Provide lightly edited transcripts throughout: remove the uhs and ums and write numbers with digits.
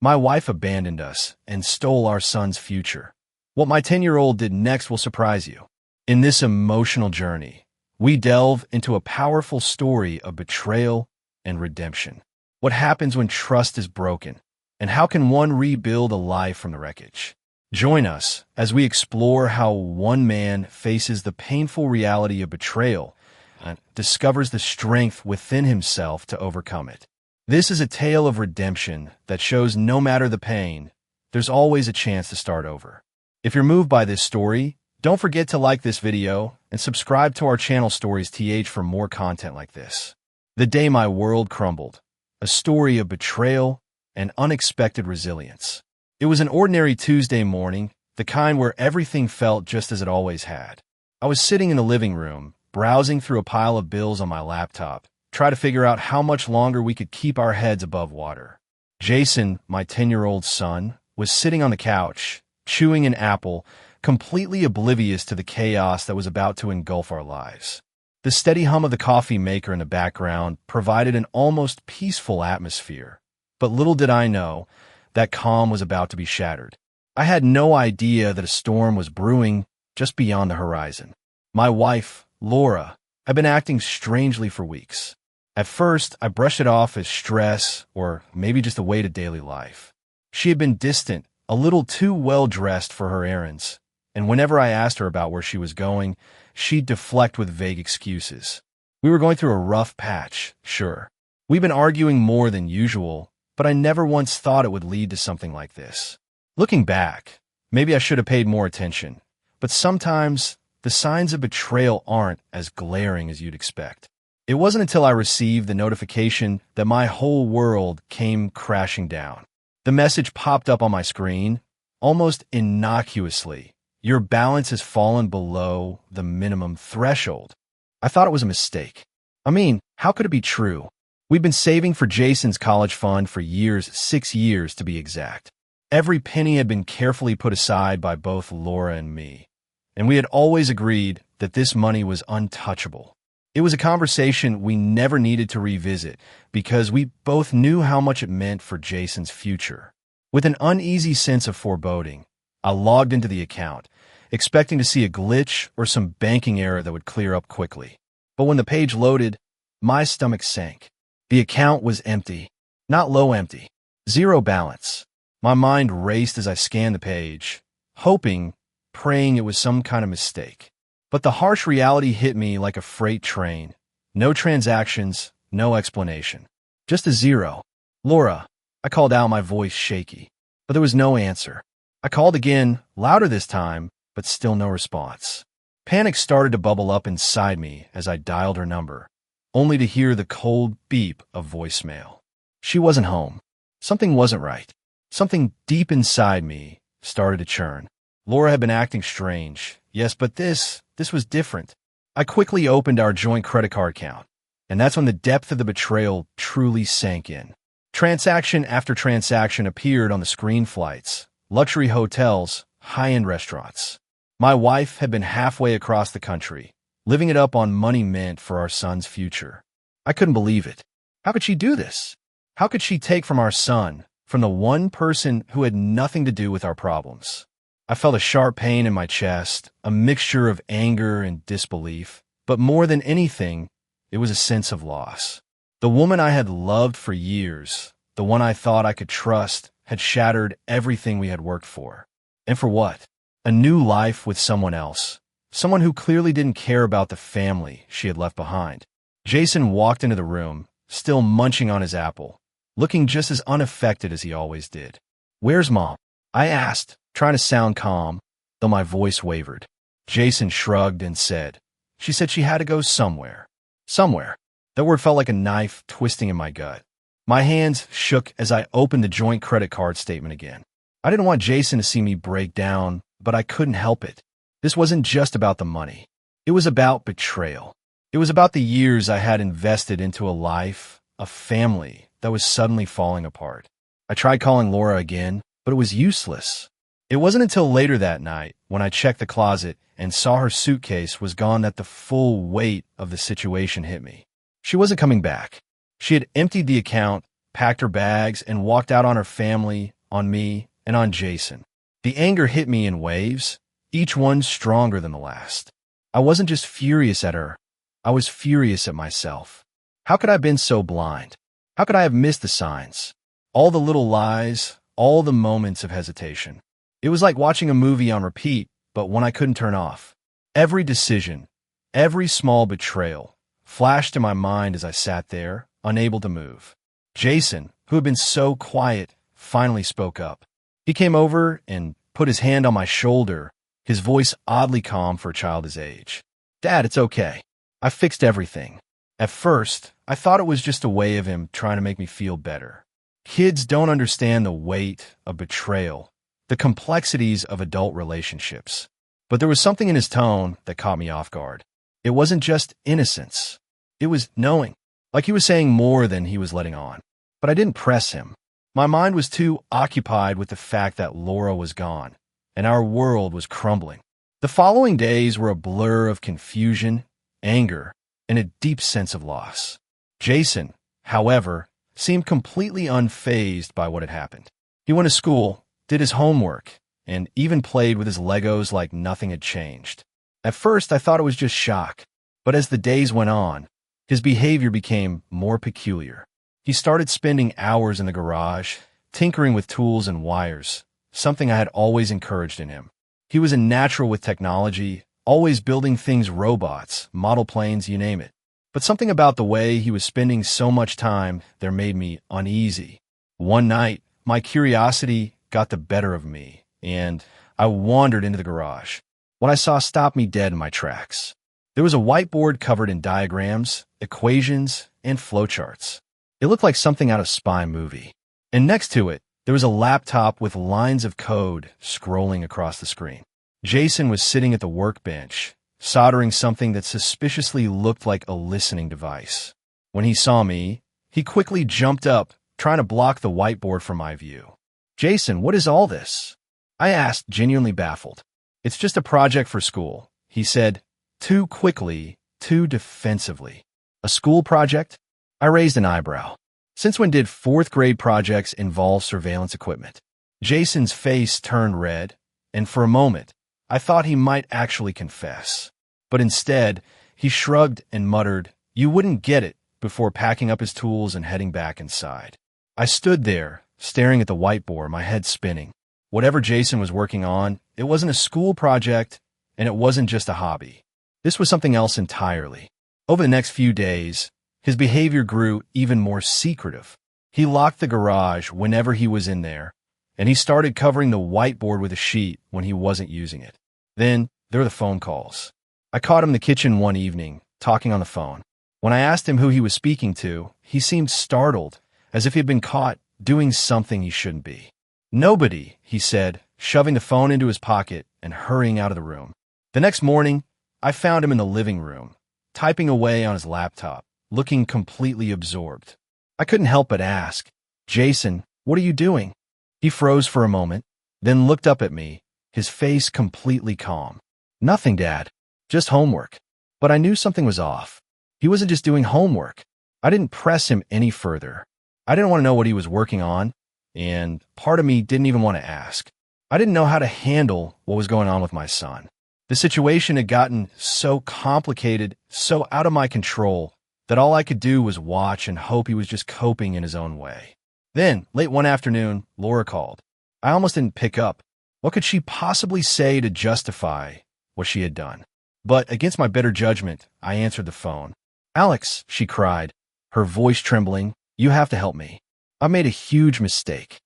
My wife abandoned us and stole our son's future. What my 10-year-old did next will surprise you. In this emotional journey, we delve into a powerful story of betrayal and redemption. What happens when trust is broken, and how can one rebuild a life from the wreckage? Join us as we explore how one man faces the painful reality of betrayal and discovers the strength within himself to overcome it. This is a tale of redemption that shows no matter the pain, there's always a chance to start over. If you're moved by this story, don't forget to like this video and subscribe to our channel Stories TH for more content like this. The Day My World Crumbled, a story of betrayal and unexpected resilience. It was an ordinary Tuesday morning, the kind where everything felt just as it always had. I was sitting in the living room, browsing through a pile of bills on my laptop, trying to figure out how much longer we could keep our heads above water. Jason, my 10-year-old son, was sitting on the couch, chewing an apple, completely oblivious to the chaos that was about to engulf our lives. The steady hum of the coffee maker in the background provided an almost peaceful atmosphere. But little did I know, that calm was about to be shattered. I had no idea that a storm was brewing just beyond the horizon. My wife, Laura, had been acting strangely for weeks. At first, I brushed it off as stress or maybe just a weight of daily life. She had been distant, a little too well-dressed for her errands, and whenever I asked her about where she was going, she'd deflect with vague excuses. We were going through a rough patch, sure. We'd been arguing more than usual, but I never once thought it would lead to something like this. Looking back, maybe I should have paid more attention, but sometimes the signs of betrayal aren't as glaring as you'd expect. It wasn't until I received the notification that my whole world came crashing down. The message popped up on my screen, almost innocuously. Your balance has fallen below the minimum threshold. I thought it was a mistake. I mean, how could it be true? We'd been saving for Jason's college fund for years, 6 years to be exact. Every penny had been carefully put aside by both Laura and me, and we had always agreed that this money was untouchable. It was a conversation we never needed to revisit because we both knew how much it meant for Jason's future. With an uneasy sense of foreboding, I logged into the account, expecting to see a glitch or some banking error that would clear up quickly. But when the page loaded, my stomach sank. The account was empty. Not low empty. Zero balance. My mind raced as I scanned the page, hoping, praying it was some kind of mistake. But the harsh reality hit me like a freight train. No transactions, no explanation. Just a zero. Laura, I called out, my voice shaky. But there was no answer. I called again, louder this time, but still no response. Panic started to bubble up inside me as I dialed her number, only to hear the cold beep of voicemail. She wasn't home. Something wasn't right. Something deep inside me started to churn. Laura had been acting strange. Yes, but this was different. I quickly opened our joint credit card account, and that's when the depth of the betrayal truly sank in. Transaction after transaction appeared on the screen: flights, luxury hotels, high-end restaurants. My wife had been halfway across the country, living it up on money meant for our son's future. I couldn't believe it. How could she do this? How could she take from our son, from the one person who had nothing to do with our problems? I felt a sharp pain in my chest, a mixture of anger and disbelief, but more than anything, it was a sense of loss. The woman I had loved for years, the one I thought I could trust, had shattered everything we had worked for. And for what? A new life with someone else. Someone who clearly didn't care about the family she had left behind. Jason walked into the room, still munching on his apple, looking just as unaffected as he always did. "Where's Mom?" I asked, trying to sound calm, though my voice wavered. Jason shrugged and said, "She said she had to go somewhere." Somewhere. That word felt like a knife twisting in my gut. My hands shook as I opened the joint credit card statement again. I didn't want Jason to see me break down, but I couldn't help it. This wasn't just about the money. It was about betrayal. It was about the years I had invested into a life, a family that was suddenly falling apart. I tried calling Laura again, but it was useless. It wasn't until later that night, when I checked the closet and saw her suitcase was gone, that the full weight of the situation hit me. She wasn't coming back. She had emptied the account, packed her bags, and walked out on her family, on me, and on Jason. The anger hit me in waves, each one stronger than the last. I wasn't just furious at her. I was furious at myself. How could I have been so blind? How could I have missed the signs? All the little lies, all the moments of hesitation. It was like watching a movie on repeat, but one I couldn't turn off. Every decision, every small betrayal, flashed in my mind as I sat there, unable to move. Jason, who had been so quiet, finally spoke up. He came over and put his hand on my shoulder, his voice oddly calm for a child his age. "Dad, it's okay. I fixed everything." At first, I thought it was just a way of him trying to make me feel better. Kids don't understand the weight of betrayal, the complexities of adult relationships. But there was something in his tone that caught me off guard. It wasn't just innocence. It was knowing, like he was saying more than he was letting on. But I didn't press him. My mind was too occupied with the fact that Laura was gone, and our world was crumbling. The following days were a blur of confusion, anger, and a deep sense of loss. Jason, however, seemed completely unfazed by what had happened. He went to school, did his homework, and even played with his Legos like nothing had changed. At first, I thought it was just shock, but as the days went on, his behavior became more peculiar. He started spending hours in the garage, tinkering with tools and wires, something I had always encouraged in him. He was a natural with technology, always building things, robots, model planes, you name it. But something about the way he was spending so much time there made me uneasy. One night, my curiosity got the better of me, and I wandered into the garage. What I saw stopped me dead in my tracks. There was a whiteboard covered in diagrams, equations, and flowcharts. It looked like something out of a spy movie. And next to it, there was a laptop with lines of code scrolling across the screen. Jason was sitting at the workbench, soldering something that suspiciously looked like a listening device. When he saw me, he quickly jumped up, trying to block the whiteboard from my view. "Jason, what is all this?" I asked, genuinely baffled. "It's just a project for school," he said, too quickly, too defensively. "A school project?" I raised an eyebrow. Since when did fourth-grade projects involve surveillance equipment? Jason's face turned red, and for a moment, I thought he might actually confess. But instead, he shrugged and muttered, "You wouldn't get it," before packing up his tools and heading back inside. I stood there, staring at the whiteboard, my head spinning. Whatever Jason was working on, it wasn't a school project, and it wasn't just a hobby. This was something else entirely. Over the next few days, his behavior grew even more secretive. He locked the garage whenever he was in there, and he started covering the whiteboard with a sheet when he wasn't using it. Then there were the phone calls. I caught him in the kitchen one evening, talking on the phone. When I asked him who he was speaking to, he seemed startled, as if he had been caught doing something he shouldn't be. "Nobody," he said, shoving the phone into his pocket and hurrying out of the room. The next morning, I found him in the living room, typing away on his laptop, looking completely absorbed. I couldn't help but ask, "Jason, what are you doing?" He froze for a moment, then looked up at me, his face completely calm. "Nothing, Dad. Just homework." But I knew something was off. He wasn't just doing homework. I didn't press him any further. I didn't want to know what he was working on, and part of me didn't even want to ask. I didn't know how to handle what was going on with my son. The situation had gotten so complicated, so out of my control, that all I could do was watch and hope he was just coping in his own way. Then, late one afternoon, Laura called. I almost didn't pick up. What could she possibly say to justify what she had done? But against my better judgment, I answered the phone. "Alex," she cried, her voice trembling, "you have to help me. I made a huge mistake."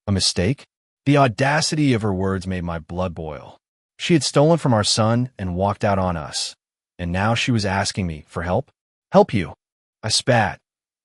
A mistake? The audacity of her words made my blood boil. She had stolen from our son and walked out on us, and now she was asking me for help? "Help you?" I spat.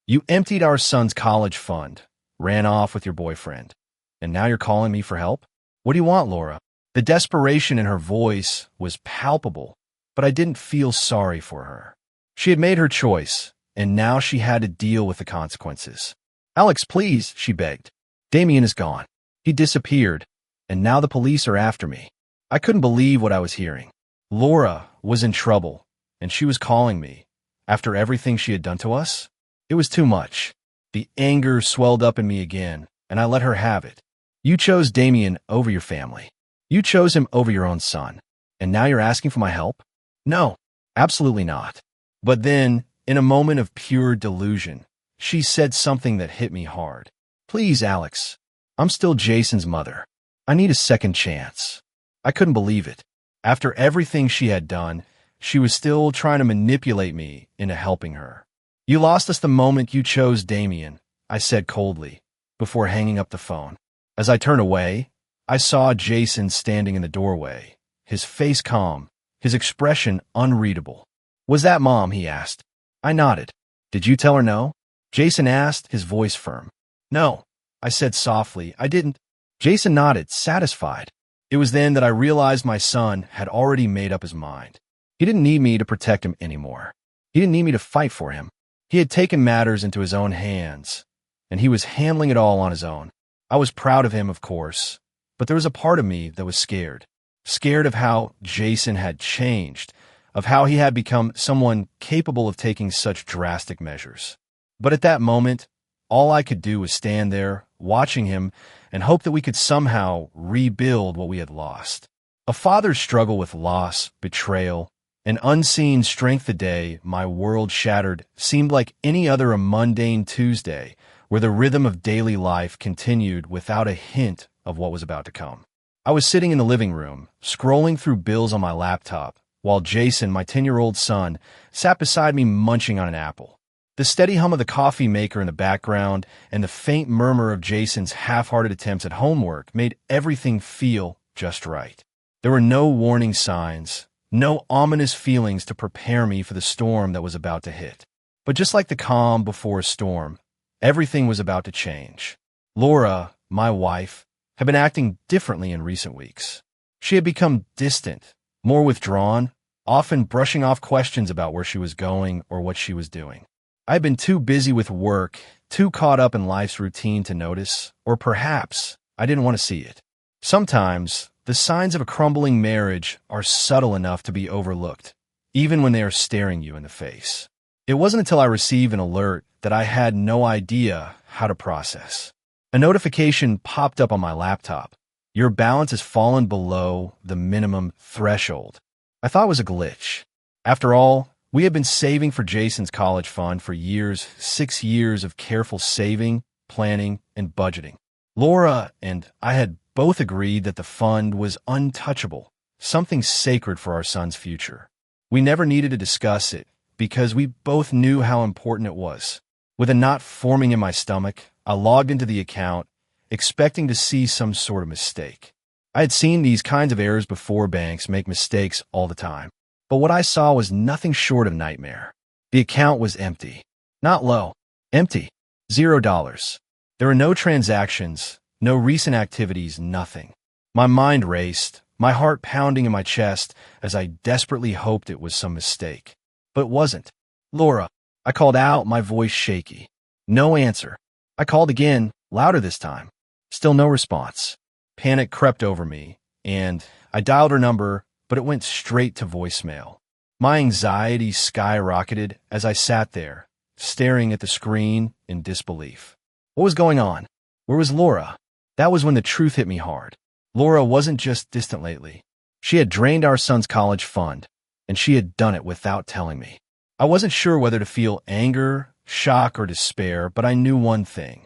"You emptied our son's college fund, ran off with your boyfriend, and now you're calling me for help? What do you want, Laura?" The desperation in her voice was palpable, but I didn't feel sorry for her. She had made her choice, and now she had to deal with the consequences. "Alex, please," she begged. "Damien is gone. He disappeared, and now the police are after me." I couldn't believe what I was hearing. Laura was in trouble, and she was calling me, after everything she had done to us? It was too much. The anger swelled up in me again, and I let her have it. You chose Damien over your family. You chose him over your own son. And now you're asking for my help? No, absolutely not. But then, in a moment of pure delusion, she said something that hit me hard. Please, Alex. I'm still Jason's mother. I need a second chance. I couldn't believe it. After everything she had done, she was still trying to manipulate me into helping her. You lost us the moment you chose Damien, I said coldly, before hanging up the phone. As I turned away, I saw Jason standing in the doorway, his face calm, his expression unreadable. Was that Mom? He asked. I nodded. Did you tell her no? Jason asked, his voice firm. No, I said softly. I didn't. Jason nodded, satisfied. It was then that I realized my son had already made up his mind. He didn't need me to protect him anymore. He didn't need me to fight for him. He had taken matters into his own hands, and he was handling it all on his own. I was proud of him, of course, but there was a part of me that was scared. Scared of how Jason had changed, of how he had become someone capable of taking such drastic measures. But at that moment, all I could do was stand there, watching him, and hope that we could somehow rebuild what we had lost. A father's struggle with loss, betrayal, an unseen strength. The day my world shattered seemed like any other mundane Tuesday, where the rhythm of daily life continued without a hint of what was about to come. I was sitting in the living room, scrolling through bills on my laptop, while Jason, my 10-year-old son, sat beside me munching on an apple. The steady hum of the coffee maker in the background and the faint murmur of Jason's half-hearted attempts at homework made everything feel just right. There were no warning signs, no ominous feelings to prepare me for the storm that was about to hit. But just like the calm before a storm, everything was about to change. Laura, my wife, had been acting differently in recent weeks. She had become distant, more withdrawn, often brushing off questions about where she was going or what she was doing. I had been too busy with work, too caught up in life's routine to notice, or perhaps I didn't want to see it. Sometimes, the signs of a crumbling marriage are subtle enough to be overlooked, even when they are staring you in the face. It wasn't until I received an alert that I had no idea how to process. A notification popped up on my laptop. Your balance has fallen below the minimum threshold. I thought it was a glitch. After all, we had been saving for Jason's college fund for years, 6 years of careful saving, planning, and budgeting. Laura and I had both agreed that the fund was untouchable, something sacred for our son's future. We never needed to discuss it because we both knew how important it was. With a knot forming in my stomach, I logged into the account, expecting to see some sort of mistake. I had seen these kinds of errors before. Banks make mistakes all the time. But what I saw was nothing short of nightmare. The account was empty. Not low. Empty. $0. There were no transactions, no recent activities, nothing. My mind raced, my heart pounding in my chest as I desperately hoped it was some mistake. But it wasn't. Laura, I called out, my voice shaky. No answer. I called again, louder this time. Still no response. Panic crept over me, and I dialed her number, but it went straight to voicemail. My anxiety skyrocketed as I sat there, staring at the screen in disbelief. What was going on? Where was Laura? That was when the truth hit me hard. Laura wasn't just distant lately. She had drained our son's college fund, and she had done it without telling me. I wasn't sure whether to feel anger, shock, or despair, but I knew one thing.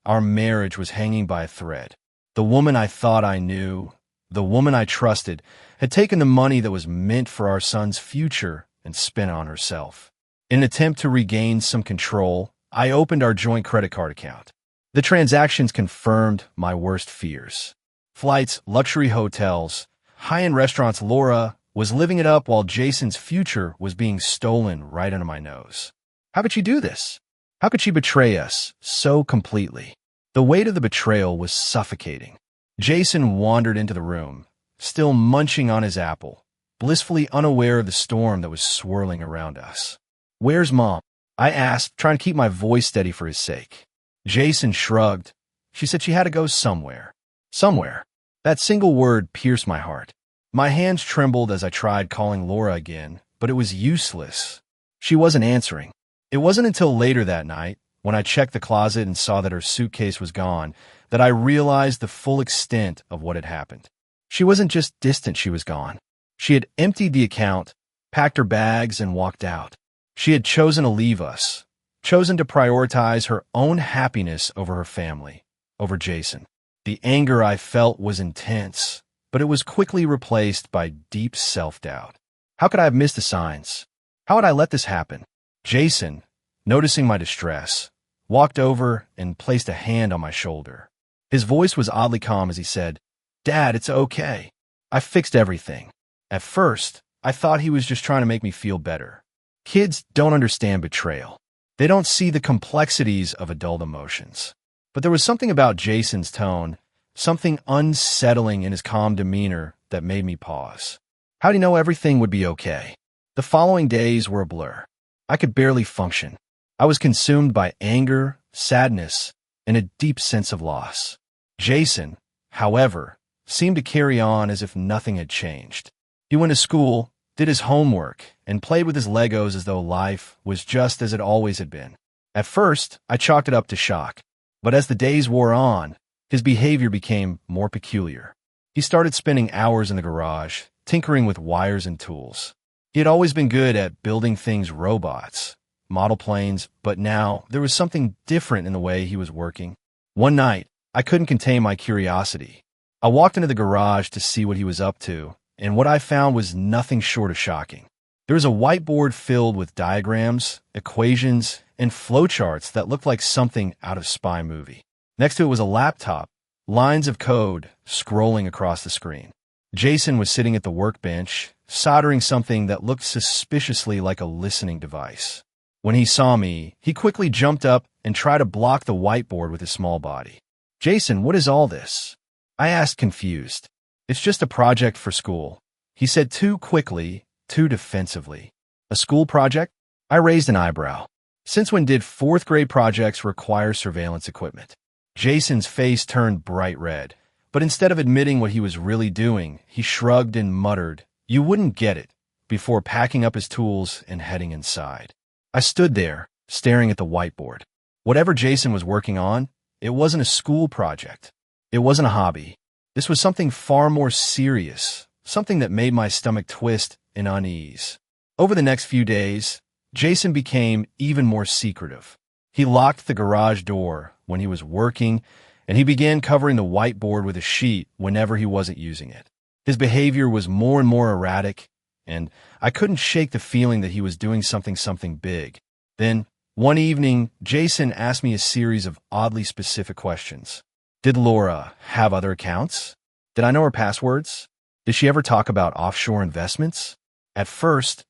Our marriage was hanging by a thread. The woman I thought I knew, the woman I trusted, had taken the money that was meant for our son's future and spent it on herself. In an attempt to regain some control, I opened our joint credit card account. The transactions confirmed my worst fears. Flights, luxury hotels, high-end restaurants. Laura was living it up while Jason's future was being stolen right under my nose. How could she do this? How could she betray us so completely? The weight of the betrayal was suffocating. Jason wandered into the room, still munching on his apple, blissfully unaware of the storm that was swirling around us. Where's Mom? I asked, trying to keep my voice steady for his sake. Jason shrugged. She said she had to go somewhere. Somewhere. That single word pierced my heart. My hands trembled as I tried calling Laura again, but it was useless. She wasn't answering. It wasn't until later that night, when I checked the closet and saw that her suitcase was gone, that I realized the full extent of what had happened. She wasn't just distant, she was gone. She had emptied the account, packed her bags, and walked out. She had chosen to leave us, chosen to prioritize her own happiness over her family, over Jason. The anger I felt was intense, but it was quickly replaced by deep self-doubt. How could I have missed the signs? How had I let this happen? Jason, noticing my distress, walked over and placed a hand on my shoulder. His voice was oddly calm as he said, "Dad, it's okay. I fixed everything." At first, I thought he was just trying to make me feel better. Kids don't understand betrayal. They don't see the complexities of adult emotions. But there was something about Jason's tone, something unsettling in his calm demeanor that made me pause. How do you know everything would be okay? The following days were a blur. I could barely function. I was consumed by anger, sadness, and a deep sense of loss. Jason, however, seemed to carry on as if nothing had changed. He went to school, did his homework, and played with his Legos as though life was just as it always had been. At first, I chalked it up to shock, but as the days wore on, his behavior became more peculiar. He started spending hours in the garage, tinkering with wires and tools. He had always been good at building things robots, model planes, but now there was something different in the way he was working. One night, I couldn't contain my curiosity. I walked into the garage to see what he was up to, and what I found was nothing short of shocking. There was a whiteboard filled with diagrams, equations, and flowcharts that looked like something out of a spy movie. Next to it was a laptop, lines of code scrolling across the screen. Jason was sitting at the workbench, soldering something that looked suspiciously like a listening device. When he saw me, he quickly jumped up and tried to block the whiteboard with his small body. "Jason, what is all this?" I asked, confused. "It's just a project for school," he said, too quickly, too defensively. "A school project?" I raised an eyebrow. Since when did fourth-grade projects require surveillance equipment? Jason's face turned bright red, but instead of admitting what he was really doing, he shrugged and muttered, "You wouldn't get it," before packing up his tools and heading inside. I stood there, staring at the whiteboard. Whatever Jason was working on, it wasn't a school project. It wasn't a hobby. This was something far more serious, something that made my stomach twist in unease. Over the next few days, Jason became even more secretive. He locked the garage door when he was working, and he began covering the whiteboard with a sheet whenever he wasn't using it. His behavior was more and more erratic, and I couldn't shake the feeling that he was doing something big. Then, one evening, Jason asked me a series of oddly specific questions. Did Laura have other accounts? Did I know her passwords? Did she ever talk about offshore investments? At first,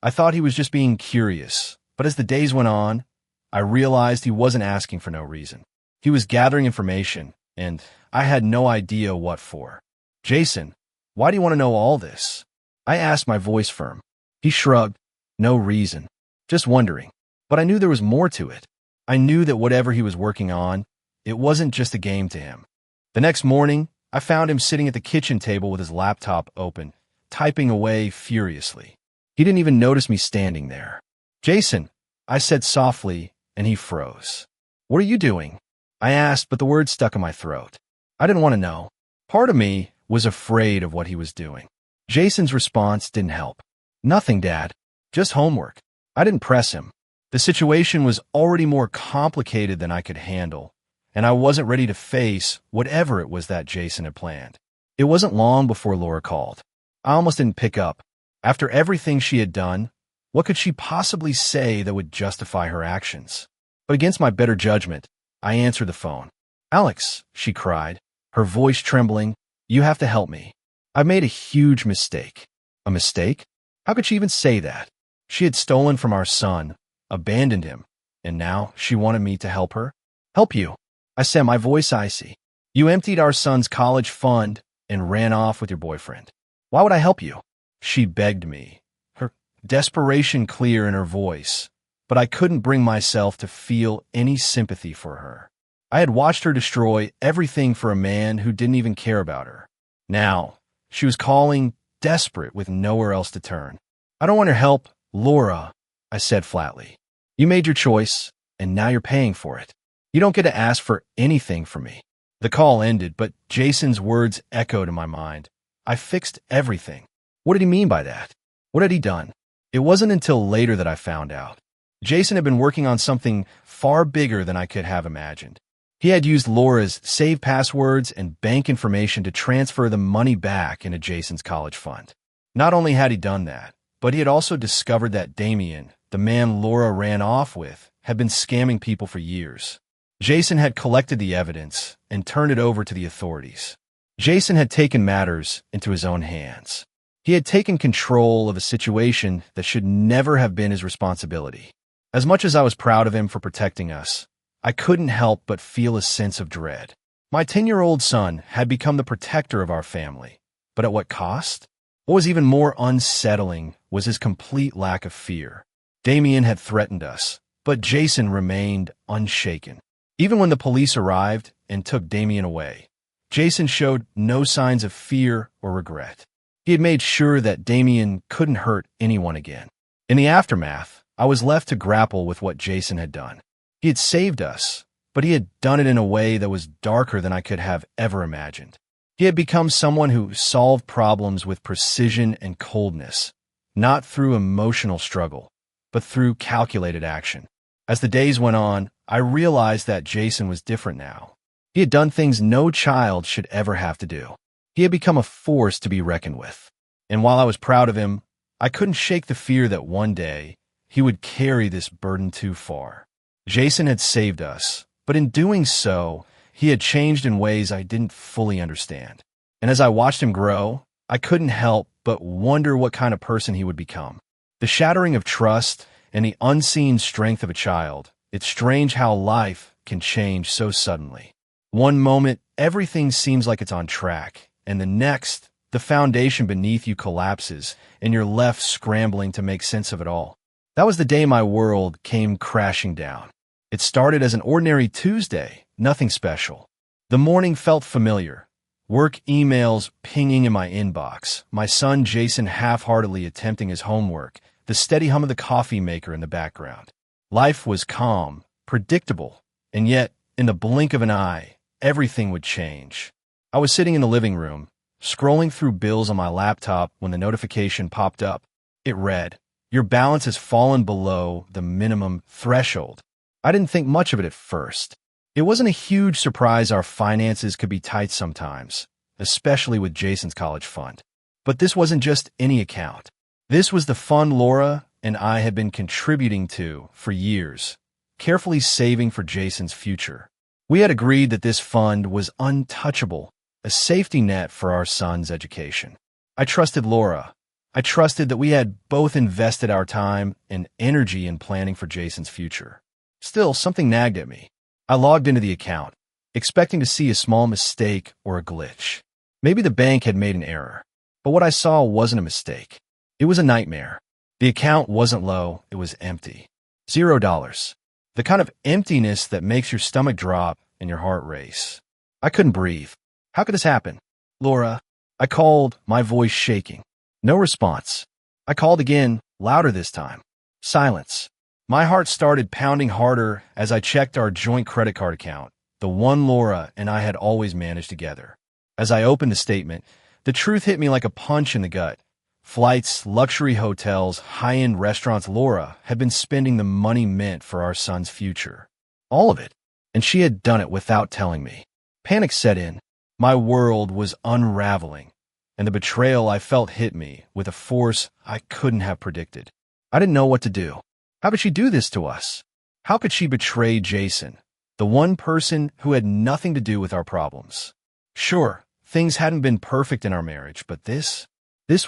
I thought he was just being curious, but as the days went on, I realized he wasn't asking for no reason. He was gathering information, and I had no idea what for. "Jason, why do you want to know all this?" I asked, my voice firm. He shrugged. "No reason. Just wondering." But I knew there was more to it. I knew that whatever he was working on, it wasn't just a game to him. The next morning, I found him sitting at the kitchen table with his laptop open, typing away furiously. He didn't even notice me standing there. "Jason," I said softly, and he froze. "What are you doing?" I asked, but the words stuck in my throat. I didn't want to know. Part of me was afraid of what he was doing. Jason's response didn't help. "Nothing, Dad. Just homework." I didn't press him. The situation was already more complicated than I could handle, and I wasn't ready to face whatever it was that Jason had planned. It wasn't long before Laura called. I almost didn't pick up. After everything she had done, what could she possibly say that would justify her actions? But against my better judgment, I answered the phone. "Alex," she cried, her voice trembling, "you have to help me. I've made a huge mistake." A mistake? How could she even say that? She had stolen from our son, abandoned him, and now she wanted me to help her? "Help you?" I said, my voice icy. "You emptied our son's college fund and ran off with your boyfriend. Why would I help you?" She begged me, her desperation clear in her voice, but I couldn't bring myself to feel any sympathy for her. I had watched her destroy everything for a man who didn't even care about her. Now, she was calling, desperate with nowhere else to turn. "I don't want your help, Laura," I said flatly. "You made your choice. and now you're paying for it. You don't get to ask for anything from me." The call ended, but Jason's words echoed in my mind. I fixed everything. What did he mean by that? What had he done? It wasn't until later that I found out. Jason had been working on something far bigger than I could have imagined. He had used Laura's save passwords and bank information to transfer the money back into Jason's college fund. Not only had he done that, but he had also discovered that Damien, the man Laura ran off with, had been scamming people for years. Jason had collected the evidence and turned it over to the authorities. Jason had taken matters into his own hands. He had taken control of a situation that should never have been his responsibility. As much as I was proud of him for protecting us, I couldn't help but feel a sense of dread. My 10-year-old son had become the protector of our family, but at what cost? What was even more unsettling was his complete lack of fear. Damien had threatened us, but Jason remained unshaken. Even when the police arrived and took Damien away, Jason showed no signs of fear or regret. He had made sure that Damien couldn't hurt anyone again. In the aftermath, I was left to grapple with what Jason had done. He had saved us, but he had done it in a way that was darker than I could have ever imagined. He had become someone who solved problems with precision and coldness, not through emotional struggle, but through calculated action. As the days went on, I realized that Jason was different now. He had done things no child should ever have to do. He had become a force to be reckoned with. And while I was proud of him, I couldn't shake the fear that one day he would carry this burden too far. Jason had saved us, but in doing so, he had changed in ways I didn't fully understand. And as I watched him grow, I couldn't help but wonder what kind of person he would become. The shattering of trust and the unseen strength of a child, it's strange how life can change so suddenly. One moment, everything seems like it's on track, and the next, the foundation beneath you collapses, and you're left scrambling to make sense of it all. That was the day my world came crashing down. It started as an ordinary Tuesday, nothing special. The morning felt familiar. Work emails pinging in my inbox, my son Jason half-heartedly attempting his homework, the steady hum of the coffee maker in the background. Life was calm, predictable, and yet, in the blink of an eye, everything would change. I was sitting in the living room, scrolling through bills on my laptop when the notification popped up. It read, "Your balance has fallen below the minimum threshold." I didn't think much of it at first. It wasn't a huge surprise our finances could be tight sometimes, especially with Jason's college fund. But this wasn't just any account. This was the fund Laura and I had been contributing to for years, carefully saving for Jason's future. We had agreed that this fund was untouchable, a safety net for our son's education. I trusted Laura. I trusted that we had both invested our time and energy in planning for Jason's future. Still, something nagged at me. I logged into the account, expecting to see a small mistake or a glitch. Maybe the bank had made an error, but what I saw wasn't a mistake. It was a nightmare. The account wasn't low, it was empty. $0. The kind of emptiness that makes your stomach drop and your heart race. I couldn't breathe. How could this happen? "Laura," I called, my voice shaking. No response. I called again, louder this time. Silence. My heart started pounding harder as I checked our joint credit card account, the one Laura and I had always managed together. As I opened the statement, the truth hit me like a punch in the gut. Flights, luxury hotels, high-end restaurants. Laura had been spending the money meant for our son's future. All of it. And she had done it without telling me. Panic set in. My world was unraveling, and the betrayal I felt hit me with a force I couldn't have predicted. I didn't know what to do. How could she do this to us? How could she betray Jason, the one person who had nothing to do with our problems? Sure, things hadn't been perfect in our marriage, but this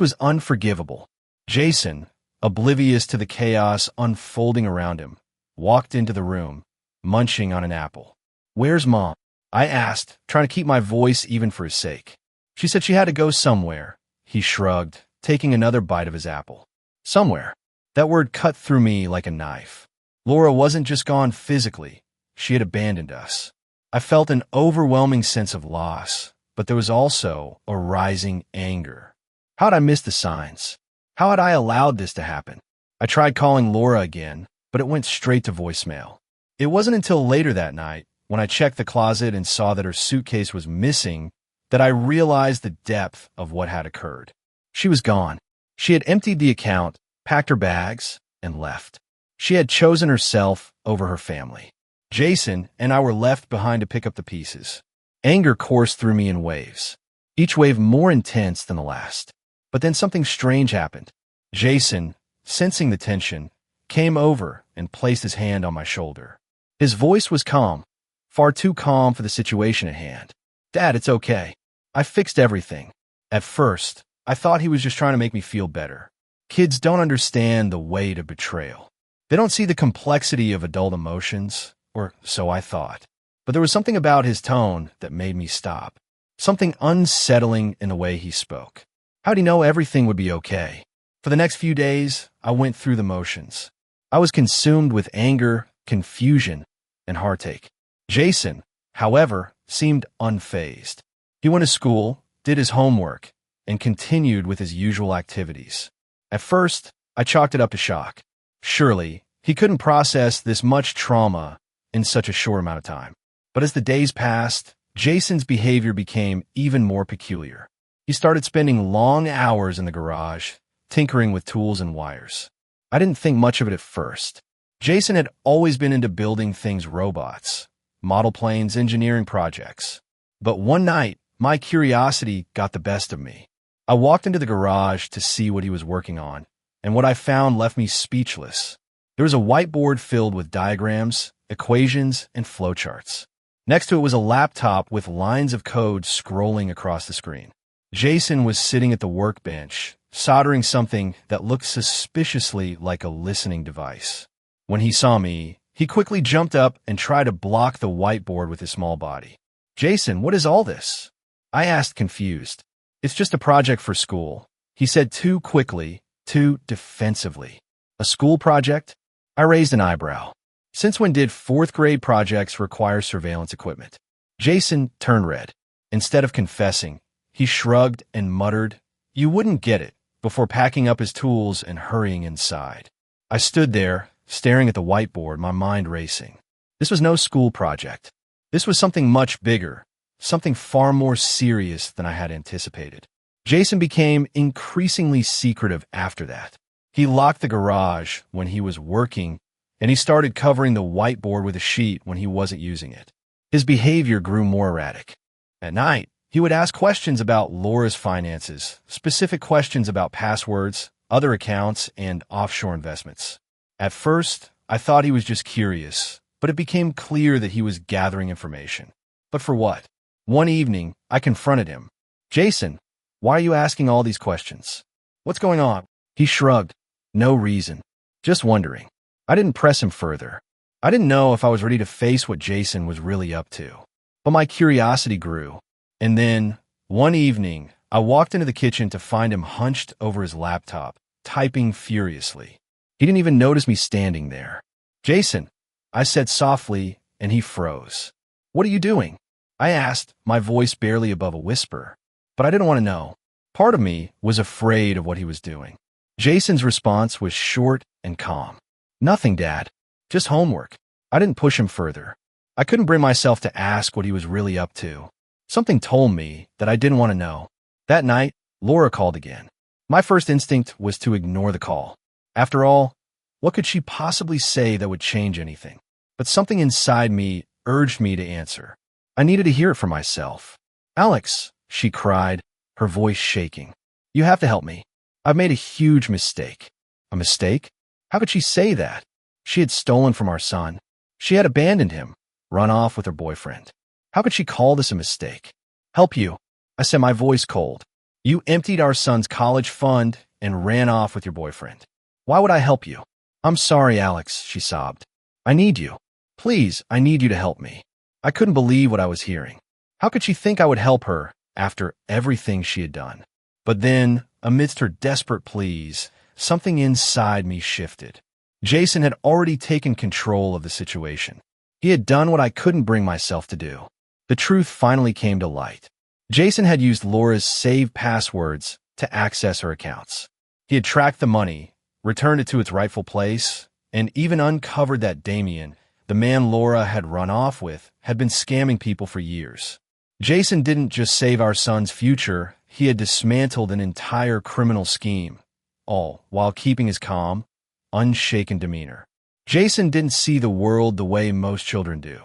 was unforgivable. Jason, oblivious to the chaos unfolding around him, walked into the room, munching on an apple. "Where's Mom?" I asked, trying to keep my voice even for his sake. She said she had to go somewhere. He shrugged, taking another bite of his apple. Somewhere. That word cut through me like a knife. Laura wasn't just gone physically. She had abandoned us. I felt an overwhelming sense of loss, but there was also a rising anger. How had I missed the signs? How had I allowed this to happen? I tried calling Laura again, but it went straight to voicemail. It wasn't until later that night, when I checked the closet and saw that her suitcase was missing, that I realized the depth of what had occurred. She was gone. She had emptied the account, packed her bags, and left. She had chosen herself over her family. Jason and I were left behind to pick up the pieces. Anger coursed through me in waves, each wave more intense than the last. But then something strange happened. Jason, sensing the tension, came over and placed his hand on my shoulder. His voice was calm, far too calm for the situation at hand. "Dad, it's okay. I fixed everything." At first, I thought he was just trying to make me feel better. Kids don't understand the weight of betrayal. They don't see the complexity of adult emotions, or so I thought. But there was something about his tone that made me stop. Something unsettling in the way he spoke. How'd he know everything would be okay? For the next few days, I went through the motions. I was consumed with anger, confusion, and heartache. Jason, however, seemed unfazed. He went to school, did his homework, and continued with his usual activities. At first, I chalked it up to shock. Surely, he couldn't process this much trauma in such a short amount of time. But as the days passed, Jason's behavior became even more peculiar. He started spending long hours in the garage, tinkering with tools and wires. I didn't think much of it at first. Jason had always been into building things robots, model planes, engineering projects. But one night, my curiosity got the best of me. I walked into the garage to see what he was working on, and what I found left me speechless. There was a whiteboard filled with diagrams, equations, and flowcharts. Next to it was a laptop with lines of code scrolling across the screen. Jason was sitting at the workbench, soldering something that looked suspiciously like a listening device. When he saw me, he quickly jumped up and tried to block the whiteboard with his small body. "Jason, what is all this?" I asked, confused. "It's just a project for school," he said, too quickly, too defensively. "A school project?" I raised an eyebrow. Since when did fourth-grade projects require surveillance equipment? Jason turned red. Instead of confessing, he shrugged and muttered, "You wouldn't get it," before packing up his tools and hurrying inside. I stood there, staring at the whiteboard, my mind racing. This was no school project. This was something much bigger, something far more serious than I had anticipated. Jason became increasingly secretive after that. He locked the garage when he was working, and he started covering the whiteboard with a sheet when he wasn't using it. His behavior grew more erratic. At night, he would ask questions about Laura's finances, specific questions about passwords, other accounts, and offshore investments. At first, I thought he was just curious, but it became clear that he was gathering information. But for what? One evening, I confronted him. "Jason, why are you asking all these questions? What's going on?" He shrugged. "No reason. Just wondering." I didn't press him further. I didn't know if I was ready to face what Jason was really up to. But my curiosity grew. And then, one evening, I walked into the kitchen to find him hunched over his laptop, typing furiously. He didn't even notice me standing there. "Jason," I said softly, and he froze. "What are you doing?" I asked, my voice barely above a whisper. But I didn't want to know. Part of me was afraid of what he was doing. Jason's response was short and calm. "Nothing, Dad. Just homework." I didn't push him further. I couldn't bring myself to ask what he was really up to. Something told me that I didn't want to know. That night, Laura called again. My first instinct was to ignore the call. After all, what could she possibly say that would change anything? But something inside me urged me to answer. I needed to hear it for myself. "Alex," she cried, her voice shaking. "You have to help me. I've made a huge mistake." A mistake? How could she say that? She had stolen from our son. She had abandoned him, run off with her boyfriend. How could she call this a mistake? "Help you," I said, my voice cold. "You emptied our son's college fund and ran off with your boyfriend. Why would I help you?" "I'm sorry, Alex," she sobbed. "I need you. Please, I need you to help me." I couldn't believe what I was hearing. How could she think I would help her after everything she had done? But then, amidst her desperate pleas, something inside me shifted. Jason had already taken control of the situation. He had done what I couldn't bring myself to do. The truth finally came to light. Jason had used Laura's saved passwords to access her accounts. He had tracked the money, returned it to its rightful place, and even uncovered that Damien, The man Laura had run off with had been scamming people for years. Jason didn't just save our son's future, he had dismantled an entire criminal scheme, all while keeping his calm, unshaken demeanor. Jason didn't see the world the way most children do.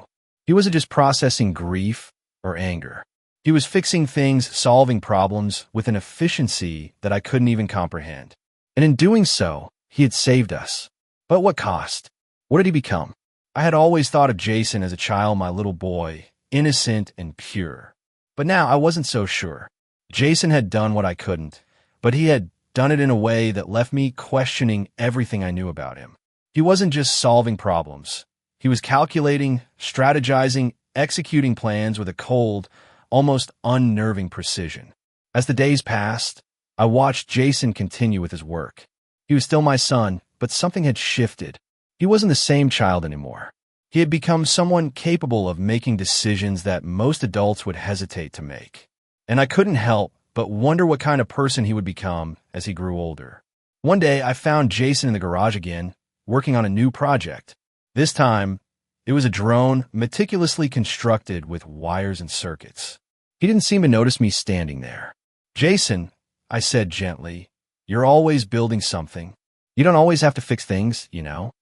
He wasn't just processing grief or anger. He was fixing things, solving problems with an efficiency that I couldn't even comprehend. And in doing so, he had saved us. But what cost? What did he become? I had always thought of Jason as a child, my little boy, innocent and pure. But now I wasn't so sure. Jason had done what I couldn't, but he had done it in a way that left me questioning everything I knew about him. He wasn't just solving problems. He was calculating, strategizing, executing plans with a cold, almost unnerving precision. As the days passed, I watched Jason continue with his work. He was still my son, but something had shifted. He wasn't the same child anymore. He had become someone capable of making decisions that most adults would hesitate to make. And I couldn't help but wonder what kind of person he would become as he grew older. One day, I found Jason in the garage again, working on a new project. This time, it was a drone meticulously constructed with wires and circuits. He didn't seem to notice me standing there. "Jason," I said gently, "you're always building something. You don't always have to fix things, you know."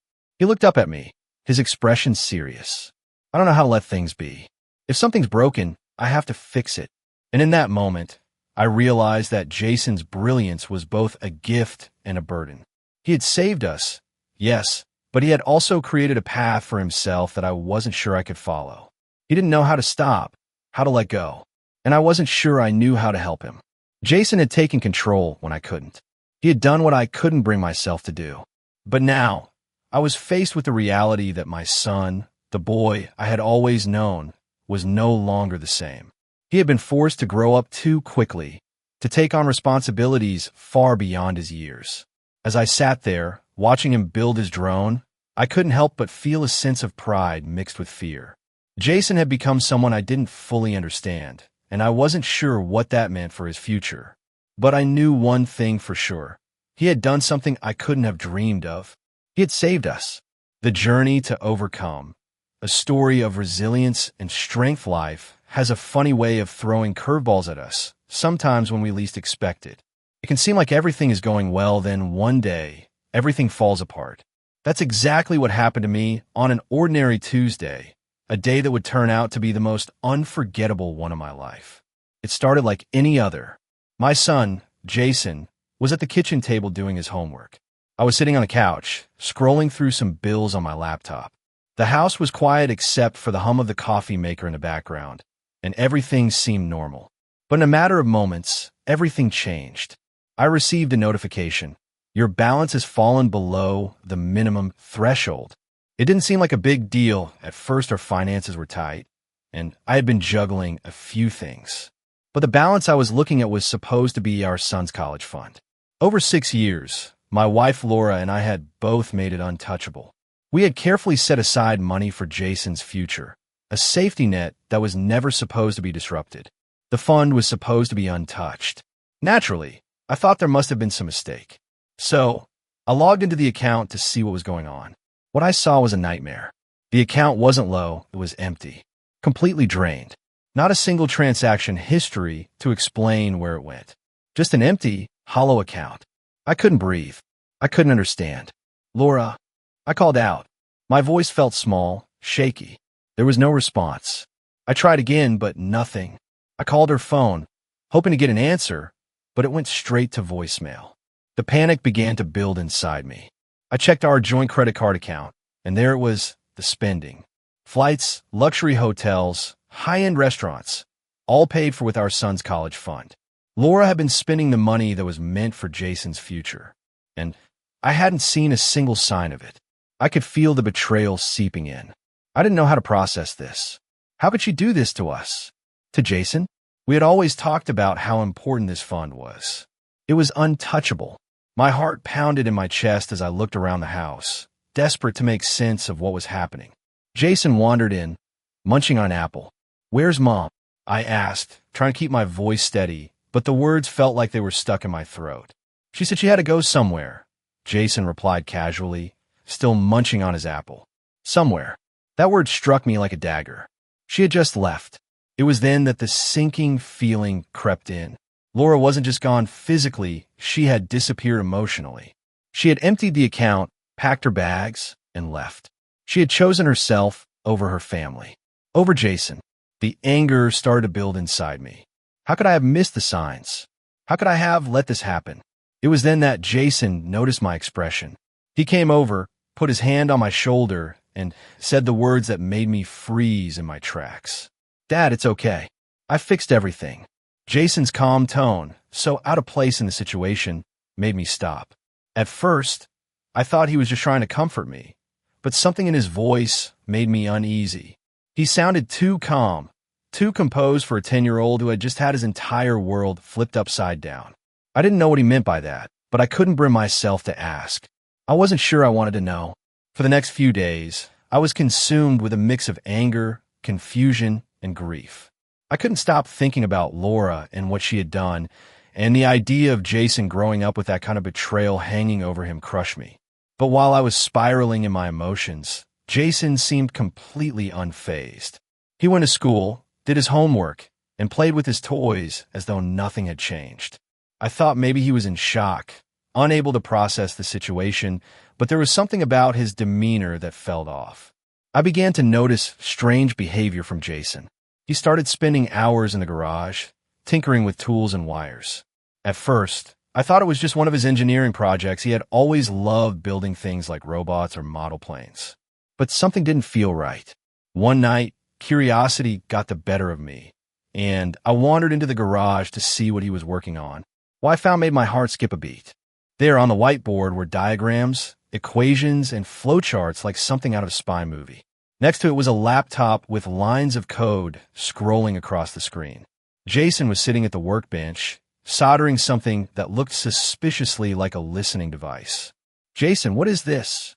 He looked up at me, his expression serious. "I don't know how to let things be. If something's broken, I have to fix it." And in that moment, I realized that Jason's brilliance was both a gift and a burden. He had saved us, yes, but he had also created a path for himself that I wasn't sure I could follow. He didn't know how to stop, how to let go, and I wasn't sure I knew how to help him. Jason had taken control when I couldn't. He had done what I couldn't bring myself to do. But now, I was faced with the reality that my son, the boy I had always known, was no longer the same. He had been forced to grow up too quickly, to take on responsibilities far beyond his years. As I sat there, watching him build his drone, I couldn't help but feel a sense of pride mixed with fear. Jason had become someone I didn't fully understand, and I wasn't sure what that meant for his future. But I knew one thing for sure. He had done something I couldn't have dreamed of. He had saved us. The journey to overcome, a story of resilience and strength. Life has a funny way of throwing curveballs at us, sometimes when we least expect it. It can seem like everything is going well, then one day, everything falls apart. That's exactly what happened to me on an ordinary Tuesday, a day that would turn out to be the most unforgettable one of my life. It started like any other. My son, Jason, was at the kitchen table doing his homework. I was sitting on the couch, scrolling through some bills on my laptop. The house was quiet except for the hum of the coffee maker in the background, and everything seemed normal. But in a matter of moments, everything changed. I received a notification. "Your balance has fallen below the minimum threshold." It didn't seem like a big deal. At first, our finances were tight, and I had been juggling a few things. But the balance I was looking at was supposed to be our son's college fund. Over 6 years, my wife Laura and I had both made it untouchable. We had carefully set aside money for Jason's future, a safety net that was never supposed to be disrupted. The fund was supposed to be untouched. Naturally, I thought there must have been some mistake. So, I logged into the account to see what was going on. What I saw was a nightmare. The account wasn't low, it was empty, completely drained. Not a single transaction history to explain where it went. Just an empty, hollow account. I couldn't breathe. I couldn't understand. "Laura," I called out. My voice felt small, shaky. There was no response. I tried again, but nothing. I called her phone, hoping to get an answer, but it went straight to voicemail. The panic began to build inside me. I checked our joint credit card account, and there it was, the spending. Flights, luxury hotels, high-end restaurants, all paid for with our son's college fund. Laura had been spending the money that was meant for Jason's future, and I hadn't seen a single sign of it. I could feel the betrayal seeping in. I didn't know how to process this. How could she do this to us? To Jason? We had always talked about how important this fund was. It was untouchable. My heart pounded in my chest as I looked around the house, desperate to make sense of what was happening. Jason wandered in, munching on an apple. "Where's Mom?" I asked, trying to keep my voice steady, but the words felt like they were stuck in my throat. "She said she had to go somewhere," Jason replied casually, still munching on his apple. "Somewhere." That word struck me like a dagger. She had just left. It was then that the sinking feeling crept in. Laura wasn't just gone physically, she had disappeared emotionally. She had emptied the account, packed her bags, and left. She had chosen herself over her family, over Jason. The anger started to build inside me. How could I have missed the signs? How could I have let this happen? It was then that Jason noticed my expression. He came over, put his hand on my shoulder, and said the words that made me freeze in my tracks. "Dad, it's okay. I fixed everything." Jason's calm tone, so out of place in the situation, made me stop. At first, I thought he was just trying to comfort me, but something in his voice made me uneasy. He sounded too calm, too composed for a 10-year-old who had just had his entire world flipped upside down. I didn't know what he meant by that, but I couldn't bring myself to ask. I wasn't sure I wanted to know. For the next few days, I was consumed with a mix of anger, confusion, and grief. I couldn't stop thinking about Laura and what she had done, and the idea of Jason growing up with that kind of betrayal hanging over him crushed me. But while I was spiraling in my emotions, Jason seemed completely unfazed. He went to school, did his homework, and played with his toys as though nothing had changed. I thought maybe he was in shock, unable to process the situation, but there was something about his demeanor that felt off. I began to notice strange behavior from Jason. He started spending hours in the garage, tinkering with tools and wires. At first, I thought it was just one of his engineering projects. He had always loved building things like robots or model planes. But something didn't feel right. One night, curiosity got the better of me, and I wandered into the garage to see what he was working on. What I found made my heart skip a beat. There on the whiteboard were diagrams, equations, and flowcharts like something out of a spy movie. Next to it was a laptop with lines of code scrolling across the screen. Jason was sitting at the workbench, soldering something that looked suspiciously like a listening device. "Jason, what is this?"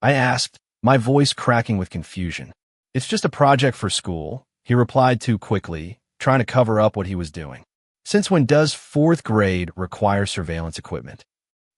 I asked, my voice cracking with confusion. "It's just a project for school," he replied too quickly, trying to cover up what he was doing. "Since when does 4th grade require surveillance equipment?"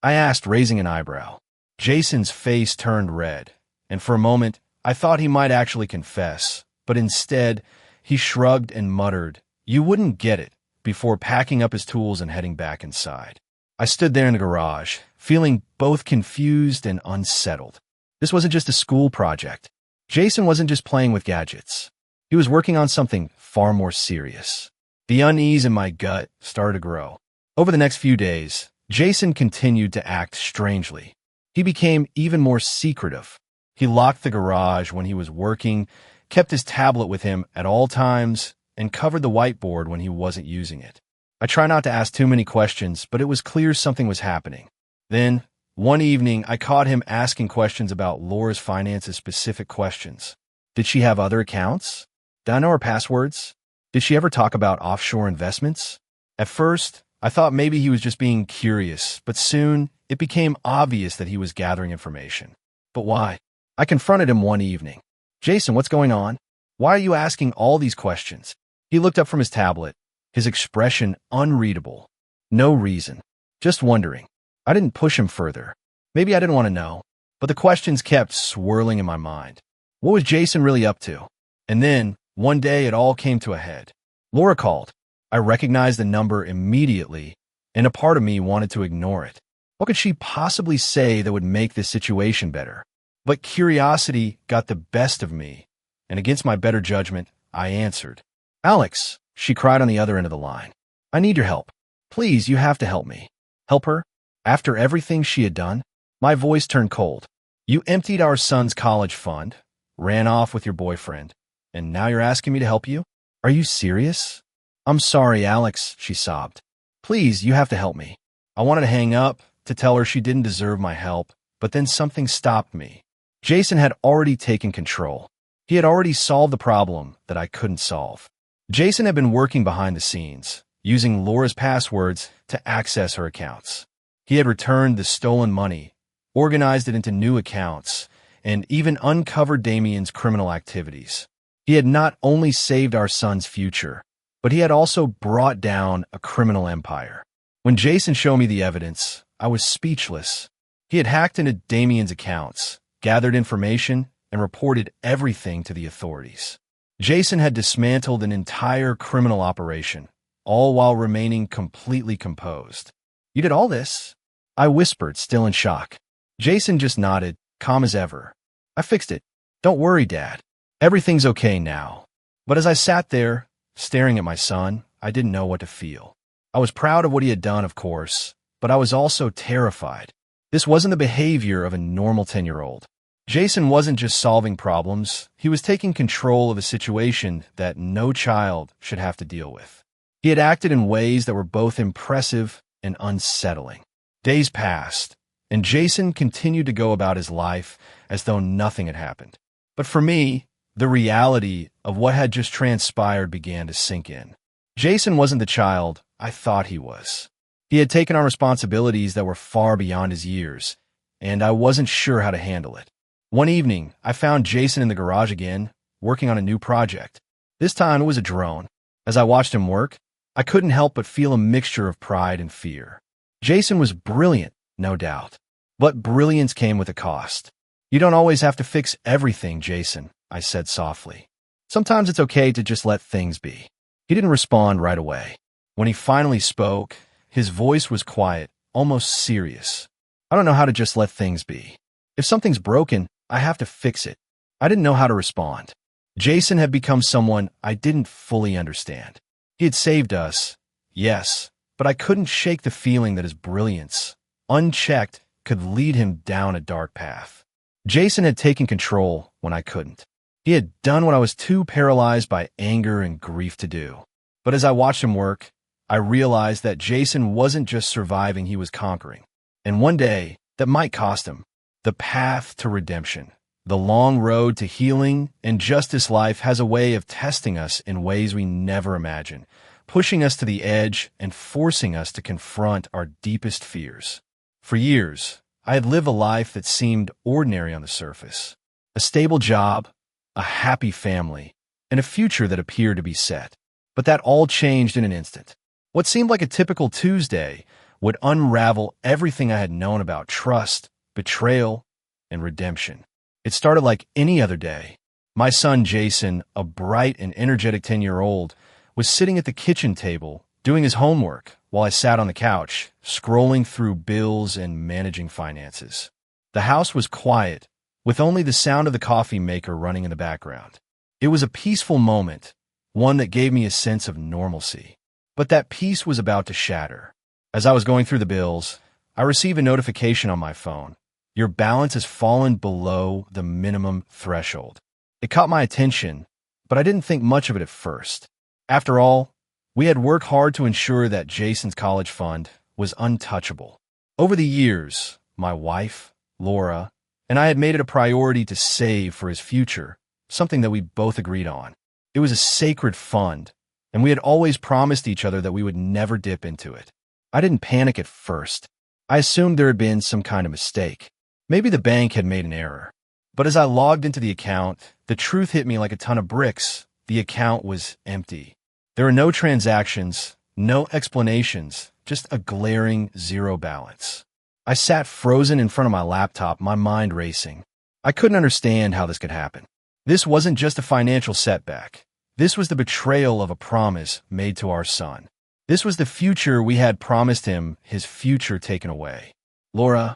I asked, raising an eyebrow. Jason's face turned red, and for a moment, I thought he might actually confess, but instead, he shrugged and muttered, "You wouldn't get it," before packing up his tools and heading back inside. I stood there in the garage, feeling both confused and unsettled. This wasn't just a school project. Jason wasn't just playing with gadgets. He was working on something far more serious. The unease in my gut started to grow. Over the next few days, Jason continued to act strangely. He became even more secretive. He locked the garage when he was working, kept his tablet with him at all times, and covered the whiteboard when he wasn't using it. I try not to ask too many questions, but it was clear something was happening. Then, one evening, I caught him asking questions about Laura's finances, specific questions. Did she have other accounts? Did I know her passwords? Did she ever talk about offshore investments? At first, I thought maybe he was just being curious, but soon it became obvious that he was gathering information. But why? I confronted him one evening. "Jason, what's going on? Why are you asking all these questions?" He looked up from his tablet, his expression unreadable. No reason. Just wondering. I didn't push him further. Maybe I didn't want to know, but the questions kept swirling in my mind. What was Jason really up to? And then, one day, it all came to a head. Laura called. I recognized the number immediately, and a part of me wanted to ignore it. What could she possibly say that would make this situation better? But curiosity got the best of me, and against my better judgment, I answered. "Alex," she cried on the other end of the line. "I need your help. Please, you have to help me." Help her? After everything she had done? My voice turned cold. "You emptied our son's college fund, ran off with your boyfriend, and now you're asking me to help you? Are you serious?" "I'm sorry, Alex," she sobbed. "Please, you have to help me." I wanted to hang up, to tell her she didn't deserve my help, but then something stopped me. Jason had already taken control. He had already solved the problem that I couldn't solve. Jason had been working behind the scenes, using Laura's passwords to access her accounts. He had returned the stolen money, organized it into new accounts, and even uncovered Damien's criminal activities. He had not only saved our son's future, but he had also brought down a criminal empire. When Jason showed me the evidence, I was speechless. He had hacked into Damien's accounts, gathered information, and reported everything to the authorities. Jason had dismantled an entire criminal operation, all while remaining completely composed. "You did all this?" I whispered, still in shock. Jason just nodded, calm as ever. "I fixed it. Don't worry, Dad. Everything's okay now." But as I sat there, staring at my son, I didn't know what to feel. I was proud of what he had done, of course, but I was also terrified. This wasn't the behavior of a normal 10-year-old. Jason wasn't just solving problems, he was taking control of a situation that no child should have to deal with. He had acted in ways that were both impressive and unsettling. Days passed, and Jason continued to go about his life as though nothing had happened. But for me, the reality of what had just transpired began to sink in. Jason wasn't the child I thought he was. He had taken on responsibilities that were far beyond his years, and I wasn't sure how to handle it. One evening, I found Jason in the garage again, working on a new project. This time it was a drone. As I watched him work, I couldn't help but feel a mixture of pride and fear. Jason was brilliant, no doubt. But brilliance came with a cost. "You don't always have to fix everything, Jason," I said softly. "Sometimes it's okay to just let things be." He didn't respond right away. When he finally spoke, his voice was quiet, almost serious. "I don't know how to just let things be. If something's broken, I have to fix it." I didn't know how to respond. Jason had become someone I didn't fully understand. He had saved us, yes, but I couldn't shake the feeling that his brilliance, unchecked, could lead him down a dark path. Jason had taken control when I couldn't. He had done what I was too paralyzed by anger and grief to do. But as I watched him work, I realized that Jason wasn't just surviving, he was conquering. And one day, that might cost him. The path to redemption, the long road to healing and justice life has a way of testing us in ways we never imagined, pushing us to the edge and forcing us to confront our deepest fears. For years, I had lived a life that seemed ordinary on the surface. A stable job, a happy family, and a future that appeared to be set. But that all changed in an instant. What seemed like a typical Tuesday would unravel everything I had known about trust, betrayal, and redemption. It started like any other day. My son Jason, a bright and energetic 10-year-old, was sitting at the kitchen table doing his homework while I sat on the couch, scrolling through bills and managing finances. The house was quiet, with only the sound of the coffee maker running in the background. It was a peaceful moment, one that gave me a sense of normalcy. But that peace was about to shatter. As I was going through the bills, I received a notification on my phone. "Your balance has fallen below the minimum threshold." It caught my attention, but I didn't think much of it at first. After all, we had worked hard to ensure that Jason's college fund was untouchable. Over the years, my wife, Laura, and I had made it a priority to save for his future, something that we both agreed on. It was a sacred fund, and we had always promised each other that we would never dip into it. I didn't panic at first. I assumed there had been some kind of mistake. Maybe the bank had made an error. But as I logged into the account, the truth hit me like a ton of bricks. The account was empty. There were no transactions, no explanations, just a glaring zero balance. I sat frozen in front of my laptop, my mind racing. I couldn't understand how this could happen. This wasn't just a financial setback. This was the betrayal of a promise made to our son. This was the future we had promised him, his future taken away. "Laura,"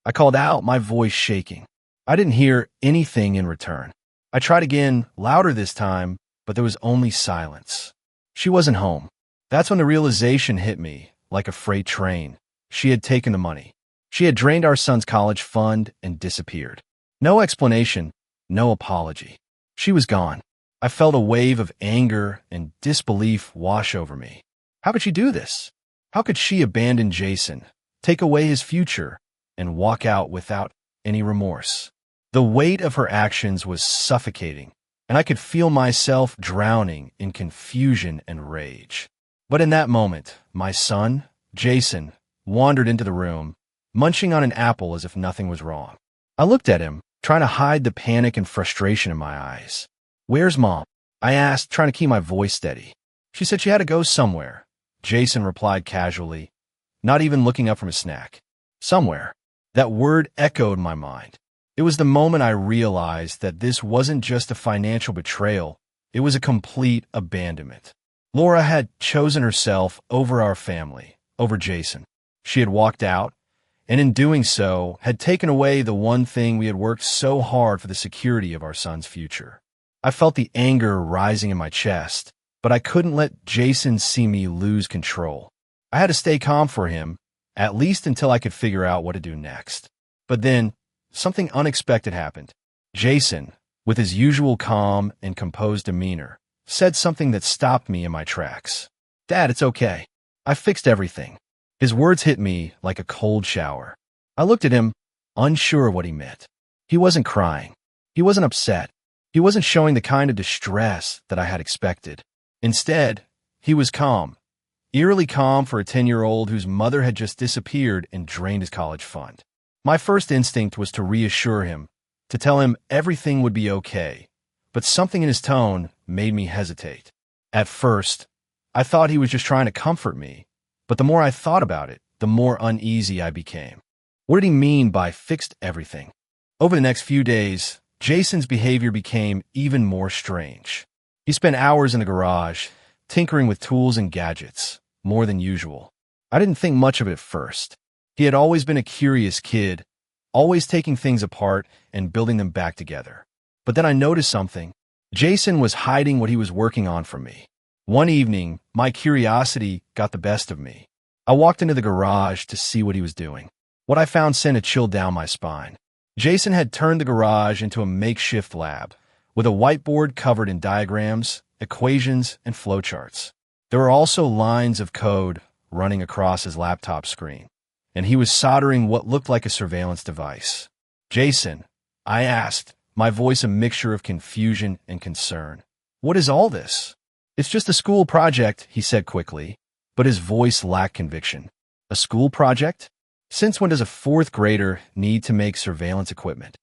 I called out, my voice shaking. I didn't hear anything in return. I tried again, louder this time, but there was only silence. She wasn't home. That's when the realization hit me, like a freight train. She had taken the money. She had drained our son's college fund and disappeared. No explanation, no apology. She was gone. I felt a wave of anger and disbelief wash over me. How could she do this? How could she abandon Jason, take away his future, and walk out without any remorse? The weight of her actions was suffocating, and I could feel myself drowning in confusion and rage. But in that moment, my son, Jason, wandered into the room, munching on an apple as if nothing was wrong. I looked at him, trying to hide the panic and frustration in my eyes. "Where's Mom?" I asked, trying to keep my voice steady. "She said she had to go somewhere," Jason replied casually, not even looking up from his snack. Somewhere. That word echoed in my mind. It was the moment I realized that this wasn't just a financial betrayal, it was a complete abandonment. Laura had chosen herself over our family, over Jason. She had walked out, and in doing so, had taken away the one thing we had worked so hard for the security of our son's future. I felt the anger rising in my chest, but I couldn't let Jason see me lose control. I had to stay calm for him, at least until I could figure out what to do next. But then, something unexpected happened. Jason, with his usual calm and composed demeanor, said something that stopped me in my tracks. "Dad, it's okay. I fixed everything." His words hit me like a cold shower. I looked at him, unsure of what he meant. He wasn't crying. He wasn't upset. He wasn't showing the kind of distress that I had expected. Instead, he was calm, eerily calm for a 10-year-old whose mother had just disappeared and drained his college fund. My first instinct was to reassure him, to tell him everything would be okay, but something in his tone made me hesitate. At first, I thought he was just trying to comfort me, but the more I thought about it, the more uneasy I became. What did he mean by fixed everything? Over the next few days, Jason's behavior became even more strange. He spent hours in the garage, tinkering with tools and gadgets, more than usual. I didn't think much of it at first. He had always been a curious kid, always taking things apart and building them back together. But then I noticed something. Jason was hiding what he was working on from me. One evening, my curiosity got the best of me. I walked into the garage to see what he was doing. What I found sent a chill down my spine. Jason had turned the garage into a makeshift lab, with a whiteboard covered in diagrams, equations, and flowcharts. There were also lines of code running across his laptop screen, and he was soldering what looked like a surveillance device. "Jason," I asked, my voice a mixture of confusion and concern. "What is all this?" "It's just a school project," he said quickly, but his voice lacked conviction. "A school project? Since when does a fourth grader need to make surveillance equipment?"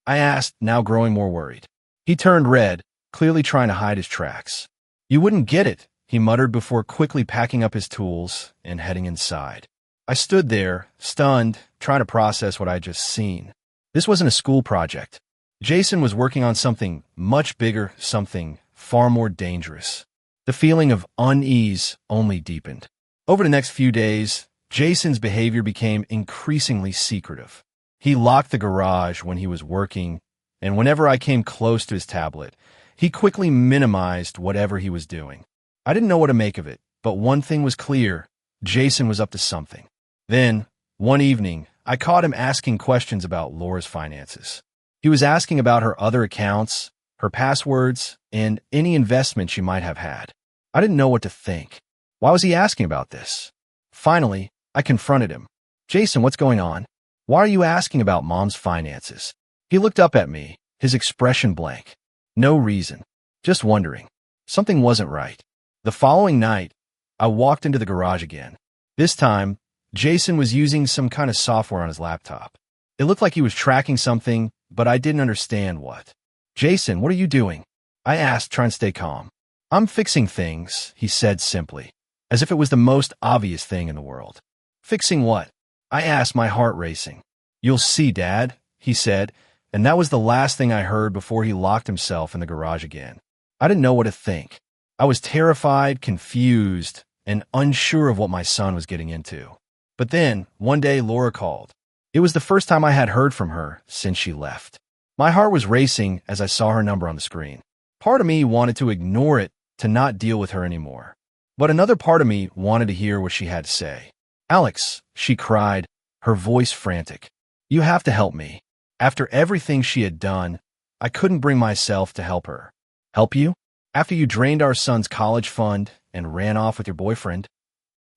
I asked, now growing more worried. He turned red, clearly trying to hide his tracks. "You wouldn't get it," he muttered before quickly packing up his tools and heading inside. I stood there, stunned, trying to process what I had just seen. This wasn't a school project. Jason was working on something much bigger, something far more dangerous. The feeling of unease only deepened. Over the next few days, Jason's behavior became increasingly secretive. He locked the garage when he was working, and whenever I came close to his tablet, he quickly minimized whatever he was doing. I didn't know what to make of it, but one thing was clear: Jason was up to something. Then, one evening, I caught him asking questions about Laura's finances. He was asking about her other accounts, her passwords, and any investment she might have had. I didn't know what to think. Why was he asking about this? Finally, I confronted him. "Jason, what's going on? Why are you asking about Mom's finances?" He looked up at me, his expression blank. "No reason. Just wondering." Something wasn't right. The following night, I walked into the garage again. This time, Jason was using some kind of software on his laptop. It looked like he was tracking something, but I didn't understand what. "Jason, what are you doing?" I asked, trying to stay calm. "I'm fixing things," he said simply, as if it was the most obvious thing in the world. "Fixing what?" I asked, my heart racing. "You'll see, Dad," he said, and that was the last thing I heard before he locked himself in the garage again. I didn't know what to think. I was terrified, confused, and unsure of what my son was getting into. But then, one day, Laura called. It was the first time I had heard from her since she left. My heart was racing as I saw her number on the screen. Part of me wanted to ignore it, to not deal with her anymore. But another part of me wanted to hear what she had to say. "Alex," she cried, her voice frantic. "You have to help me." After everything she had done, I couldn't bring myself to help her. "Help you? After you drained our son's college fund and ran off with your boyfriend?"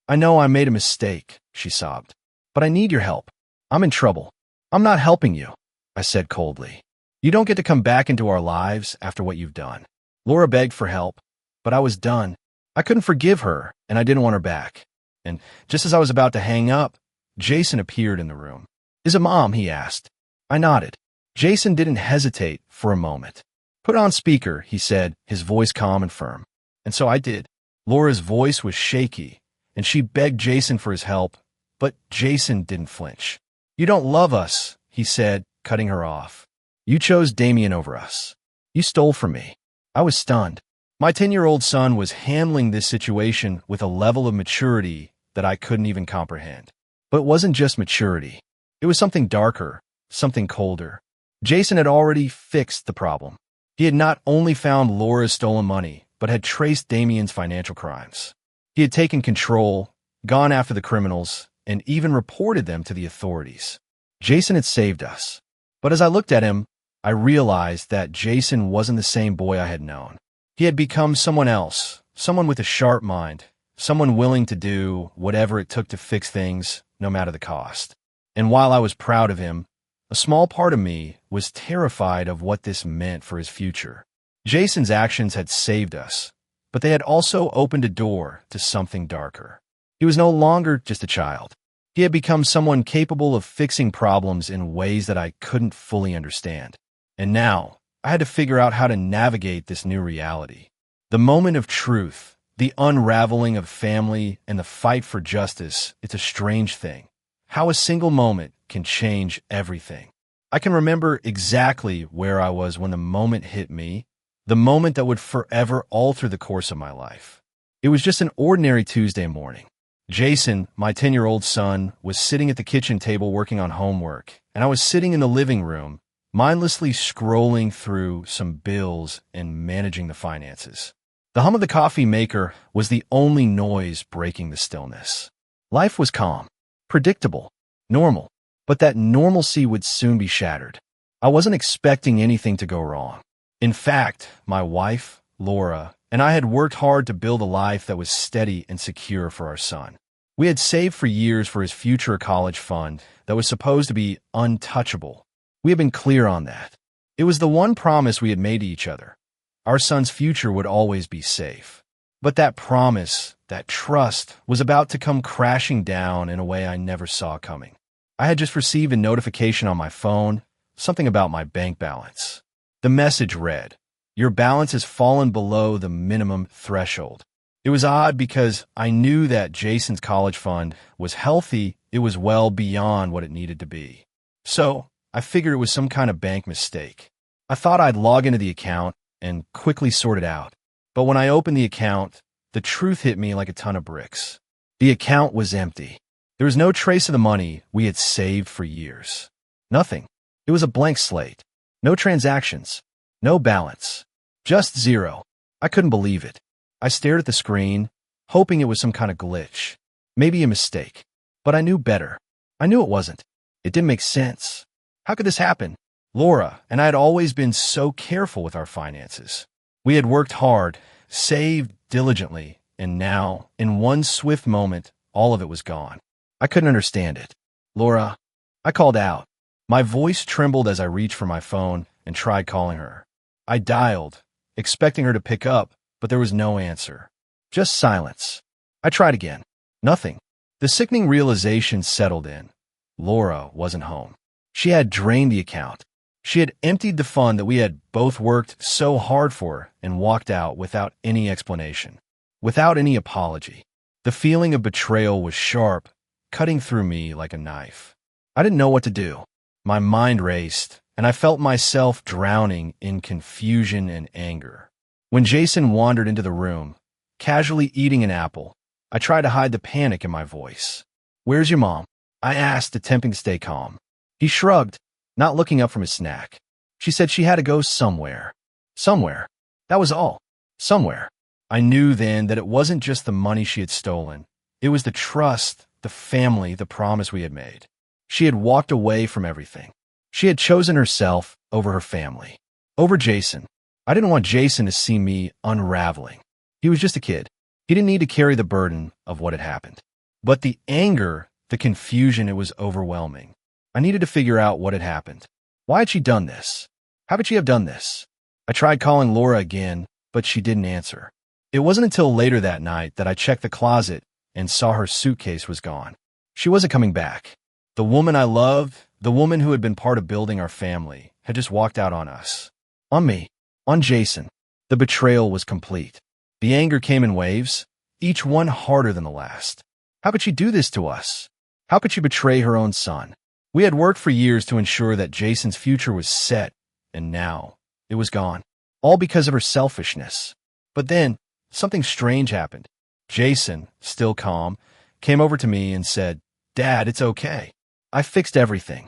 "I know I made a mistake," she sobbed. "But I need your help. I'm in trouble." "I'm not helping you," I said coldly. "You don't get to come back into our lives after what you've done." Laura begged for help, but I was done. I couldn't forgive her, and I didn't want her back. And just as I was about to hang up, Jason appeared in the room. "Is it Mom?" he asked. I nodded. Jason didn't hesitate for a moment. "Put on speaker," he said, his voice calm and firm. And so I did. Laura's voice was shaky, and she begged Jason for his help, but Jason didn't flinch. "You don't love us," he said, cutting her off. You chose Damien over us. You stole from me. I was stunned. My 10-year-old son was handling this situation with a level of maturity that I couldn't even comprehend. But it wasn't just maturity. It was something darker, something colder. Jason had already fixed the problem. He had not only found Laura's stolen money, but had traced Damien's financial crimes. He had taken control, gone after the criminals, and even reported them to the authorities. Jason had saved us. But as I looked at him, I realized that Jason wasn't the same boy I had known. He had become someone else, someone with a sharp mind, someone willing to do whatever it took to fix things, no matter the cost. And while I was proud of him, a small part of me was terrified of what this meant for his future. Jason's actions had saved us, but they had also opened a door to something darker. He was no longer just a child. He had become someone capable of fixing problems in ways that I couldn't fully understand. And now, I had to figure out how to navigate this new reality. The moment of truth, the unraveling of family, and the fight for justice, it's a strange thing. How a single moment can change everything. I can remember exactly where I was when the moment hit me, the moment that would forever alter the course of my life. It was just an ordinary Tuesday morning. Jason, my 10-year-old son, was sitting at the kitchen table working on homework, and I was sitting in the living room, mindlessly scrolling through some bills and managing the finances. The hum of the coffee maker was the only noise breaking the stillness. Life was calm, predictable, normal, but that normalcy would soon be shattered. I wasn't expecting anything to go wrong. In fact, my wife, Laura, and I had worked hard to build a life that was steady and secure for our son. We had saved for years for his future college fund that was supposed to be untouchable. We had been clear on that. It was the one promise we had made to each other. Our son's future would always be safe. But that promise, that trust, was about to come crashing down in a way I never saw coming. I had just received a notification on my phone, something about my bank balance. The message read, "Your balance has fallen below the minimum threshold." It was odd because I knew that Jason's college fund was healthy, it was well beyond what it needed to be. So, I figured it was some kind of bank mistake. I thought I'd log into the account and quickly sort it out. But when I opened the account, the truth hit me like a ton of bricks. The account was empty. There was no trace of the money we had saved for years. Nothing. It was a blank slate. No transactions. No balance. Just zero. I couldn't believe it. I stared at the screen, hoping it was some kind of glitch. Maybe a mistake. But I knew better. I knew it wasn't. It didn't make sense. How could this happen? Laura and I had always been so careful with our finances. We had worked hard, saved diligently, and now, in one swift moment, all of it was gone. I couldn't understand it. "Laura," I called out. My voice trembled as I reached for my phone and tried calling her. I dialed, expecting her to pick up, but there was no answer. Just silence. I tried again. Nothing. The sickening realization settled in. Laura wasn't home. She had drained the account. She had emptied the fund that we had both worked so hard for and walked out without any explanation, without any apology. The feeling of betrayal was sharp, cutting through me like a knife. I didn't know what to do. My mind raced, and I felt myself drowning in confusion and anger. When Jason wandered into the room, casually eating an apple, I tried to hide the panic in my voice. "Where's your mom?" I asked, attempting to stay calm. He shrugged, not looking up from his snack. She said she had to go somewhere. Somewhere. That was all. Somewhere. I knew then that it wasn't just the money she had stolen. It was the trust, the family, the promise we had made. She had walked away from everything. She had chosen herself over her family, over Jason. I didn't want Jason to see me unraveling. He was just a kid. He didn't need to carry the burden of what had happened. But the anger, the confusion, it was overwhelming. I needed to figure out what had happened. Why had she done this? How could she have done this? I tried calling Laura again, but she didn't answer. It wasn't until later that night that I checked the closet and saw her suitcase was gone. She wasn't coming back. The woman I loved, the woman who had been part of building our family, had just walked out on us. On me. On Jason. The betrayal was complete. The anger came in waves, each one harder than the last. How could she do this to us? How could she betray her own son? We had worked for years to ensure that Jason's future was set, and now it was gone. All because of her selfishness. But then, something strange happened. Jason, still calm, came over to me and said, "Dad, it's okay. I fixed everything."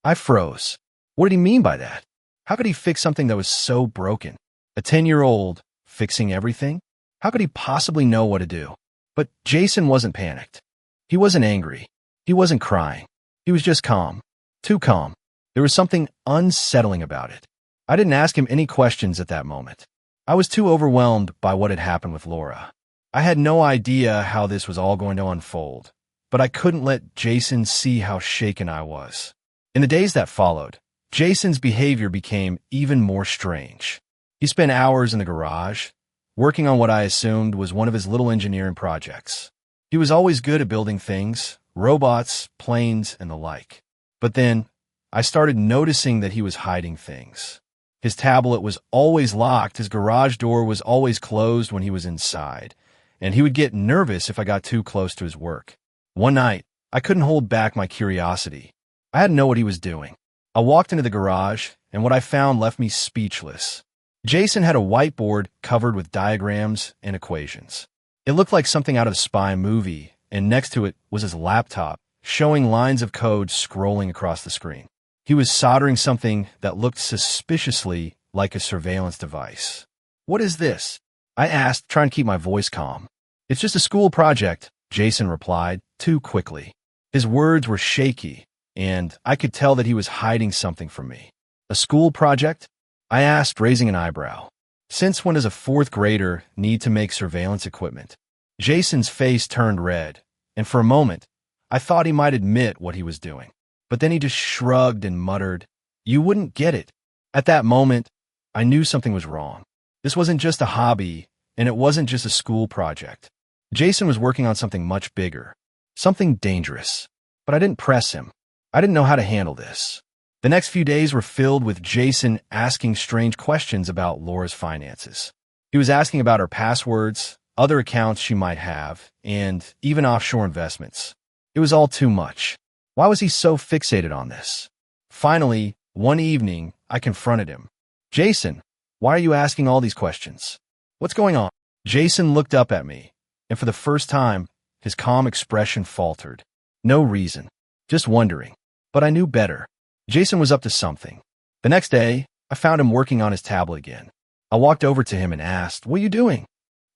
I froze. What did he mean by that? How could he fix something that was so broken? A 10-year-old fixing everything? How could he possibly know what to do? But Jason wasn't panicked. He wasn't angry. He wasn't crying. He was just calm. Too calm. There was something unsettling about it. I didn't ask him any questions at that moment. I was too overwhelmed by what had happened with Laura. I had no idea how this was all going to unfold, but I couldn't let Jason see how shaken I was. In the days that followed, Jason's behavior became even more strange. He spent hours in the garage, working on what I assumed was one of his little engineering projects. He was always good at building things, robots, planes, and the like. But then, I started noticing that he was hiding things. His tablet was always locked, his garage door was always closed when he was inside, and he would get nervous if I got too close to his work. One night, I couldn't hold back my curiosity. I had to know what he was doing. I walked into the garage, and what I found left me speechless. Jason had a whiteboard covered with diagrams and equations. It looked like something out of a spy movie, and next to it was his laptop, showing lines of code scrolling across the screen. He was soldering something that looked suspiciously like a surveillance device. "What is this?" I asked, trying to keep my voice calm. "It's just a school project," Jason replied, too quickly. His words were shaky, and I could tell that he was hiding something from me. "A school project?" I asked, raising an eyebrow. "Since when does a fourth grader need to make surveillance equipment?" Jason's face turned red, and for a moment, I thought he might admit what he was doing. But then he just shrugged and muttered, "You wouldn't get it." At that moment, I knew something was wrong. This wasn't just a hobby, and it wasn't just a school project. Jason was working on something much bigger, something dangerous. But I didn't press him. I didn't know how to handle this. The next few days were filled with Jason asking strange questions about Laura's finances. He was asking about her passwords, other accounts she might have, and even offshore investments. It was all too much. Why was he so fixated on this? Finally, one evening, I confronted him. "Jason, why are you asking all these questions? What's going on?" Jason looked up at me, and for the first time, his calm expression faltered. No reason, just wondering. But I knew better. Jason was up to something. The next day, I found him working on his tablet again. I walked over to him and asked, "What are you doing?"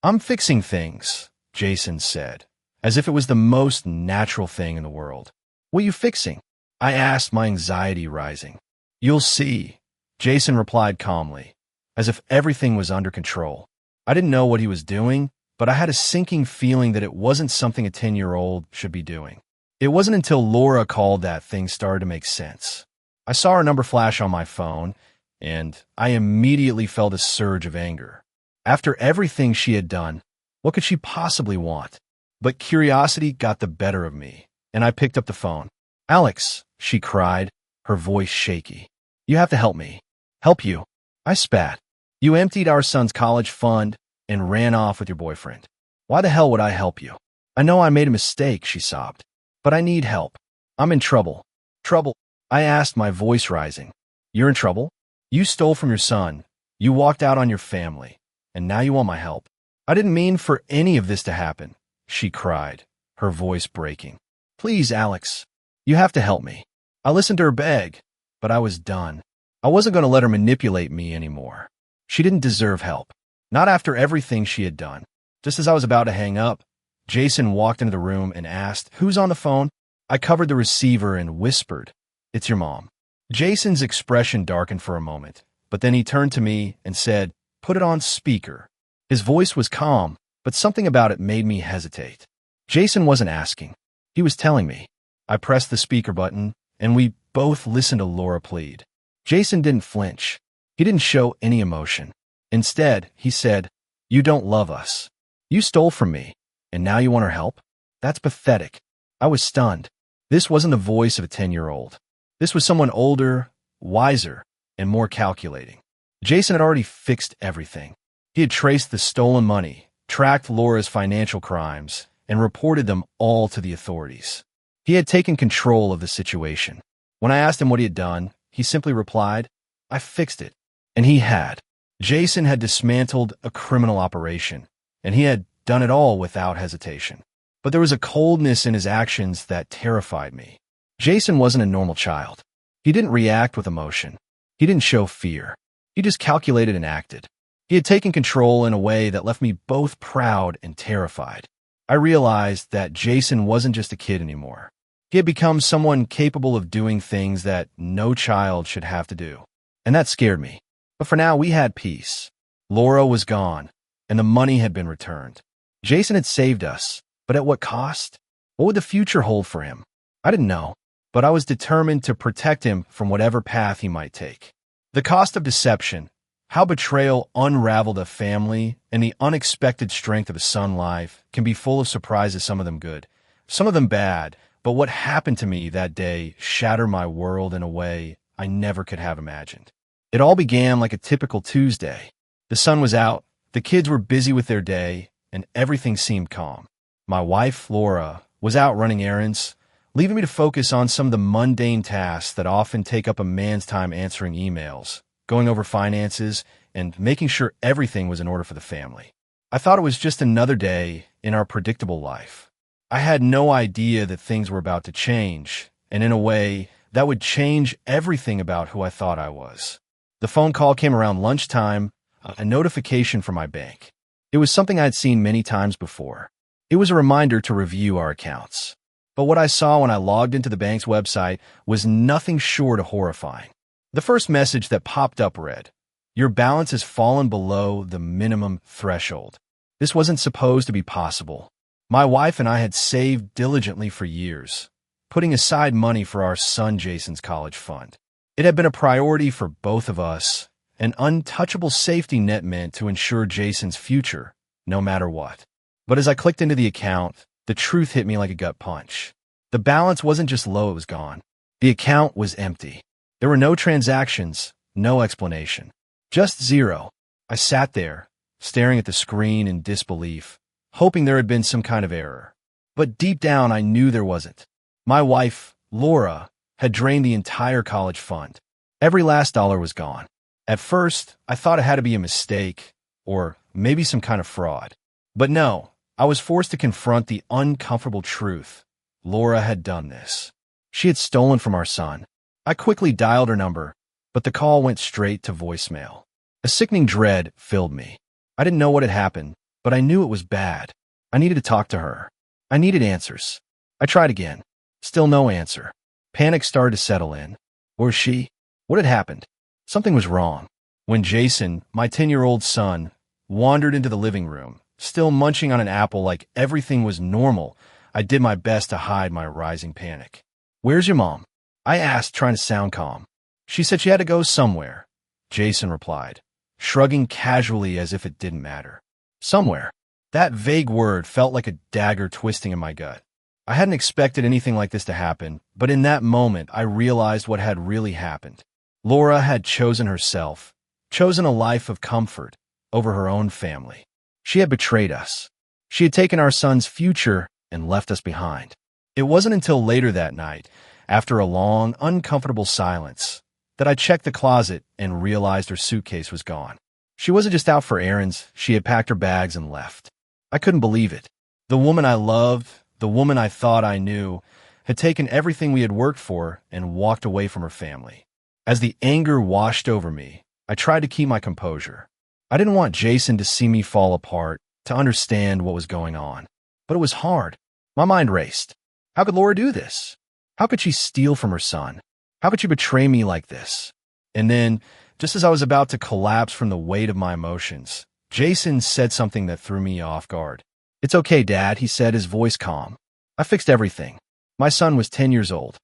"I'm fixing things," Jason said, as if it was the most natural thing in the world. "What are you fixing?" I asked, my anxiety rising. "You'll see," Jason replied calmly, as if everything was under control. I didn't know what he was doing, but I had a sinking feeling that it wasn't something a 10-year-old should be doing. It wasn't until Laura called that things started to make sense. I saw her number flash on my phone, and I immediately felt a surge of anger. After everything she had done, what could she possibly want? But curiosity got the better of me, and I picked up the phone. "Alex," she cried, her voice shaky. "You have to help me." "Help you?" I spat. "You emptied our son's college fund and ran off with your boyfriend. Why the hell would I help you?" "I know I made a mistake," she sobbed. "But I need help. I'm in trouble." "Trouble?" I asked, my voice rising. "You're in trouble? You stole from your son. You walked out on your family. And now you want my help?" "I didn't mean for any of this to happen," she cried, her voice breaking. "Please, Alex, you have to help me." I listened to her beg, but I was done. I wasn't going to let her manipulate me anymore. She didn't deserve help. Not after everything she had done. Just as I was about to hang up, Jason walked into the room and asked, "Who's on the phone?" I covered the receiver and whispered, "It's your mom." Jason's expression darkened for a moment, but then he turned to me and said, "Put it on speaker." His voice was calm, but something about it made me hesitate. Jason wasn't asking. He was telling me. I pressed the speaker button, and we both listened to Laura plead. Jason didn't flinch. He didn't show any emotion. Instead, he said, "You don't love us. You stole from me, and now you want our help? That's pathetic." I was stunned. This wasn't the voice of a 10-year-old. This was someone older, wiser, and more calculating. Jason had already fixed everything. He had traced the stolen money, tracked Laura's financial crimes, and reported them all to the authorities. He had taken control of the situation. When I asked him what he had done, he simply replied, "I fixed it." And he had. Jason had dismantled a criminal operation, and he had done it all without hesitation. But there was a coldness in his actions that terrified me. Jason wasn't a normal child. He didn't react with emotion. He didn't show fear. He just calculated and acted. He had taken control in a way that left me both proud and terrified. I realized that Jason wasn't just a kid anymore. He had become someone capable of doing things that no child should have to do. And that scared me. But for now, we had peace. Laura was gone, and the money had been returned. Jason had saved us, but at what cost? What would the future hold for him? I didn't know, but I was determined to protect him from whatever path he might take. The cost of deception, how betrayal unraveled a family, and the unexpected strength of a son's life can be full of surprises, some of them good, some of them bad, but what happened to me that day shattered my world in a way I never could have imagined. It all began like a typical Tuesday. The sun was out, the kids were busy with their day, and everything seemed calm. My wife, Laura, was out running errands, leaving me to focus on some of the mundane tasks that often take up a man's time, answering emails, going over finances, and making sure everything was in order for the family. I thought it was just another day in our predictable life. I had no idea that things were about to change, and in a way, that would change everything about who I thought I was. The phone call came around lunchtime, a notification from my bank. It was something I had seen many times before. It was a reminder to review our accounts. But what I saw when I logged into the bank's website was nothing short of horrifying. The first message that popped up read, "Your balance has fallen below the minimum threshold." This wasn't supposed to be possible. My wife and I had saved diligently for years, putting aside money for our son Jason's college fund. It had been a priority for both of us, an untouchable safety net meant to ensure Jason's future, no matter what. But as I clicked into the account, the truth hit me like a gut punch. The balance wasn't just low, it was gone. The account was empty. There were no transactions, no explanation. Just zero. I sat there, staring at the screen in disbelief, hoping there had been some kind of error. But deep down, I knew there wasn't. My wife, Laura, had drained the entire college fund. Every last dollar was gone. At first, I thought it had to be a mistake, or maybe some kind of fraud. But no, I was forced to confront the uncomfortable truth. Laura had done this. She had stolen from our son. I quickly dialed her number, but the call went straight to voicemail. A sickening dread filled me. I didn't know what had happened, but I knew it was bad. I needed to talk to her. I needed answers. I tried again. Still no answer. Panic started to settle in. Or she? What had happened? Something was wrong. When Jason, my 10-year-old son, wandered into the living room, still munching on an apple like everything was normal, I did my best to hide my rising panic. "Where's your mom?" I asked, trying to sound calm. "She said she had to go somewhere," Jason replied, shrugging casually as if it didn't matter. Somewhere. That vague word felt like a dagger twisting in my gut. I hadn't expected anything like this to happen, but in that moment, I realized what had really happened. Laura had chosen herself, chosen a life of comfort over her own family. She had betrayed us. She had taken our son's future and left us behind. It wasn't until later that night, after a long, uncomfortable silence, that I checked the closet and realized her suitcase was gone. She wasn't just out for errands, she had packed her bags and left. I couldn't believe it. The woman I loved, the woman I thought I knew, had taken everything we had worked for and walked away from her family. As the anger washed over me, I tried to keep my composure. I didn't want Jason to see me fall apart, to understand what was going on. But it was hard. My mind raced. How could Laura do this? How could she steal from her son? How could she betray me like this? And then, just as I was about to collapse from the weight of my emotions, Jason said something that threw me off guard. "It's okay, Dad," he said, his voice calm. "I fixed everything. My son was 10 years old.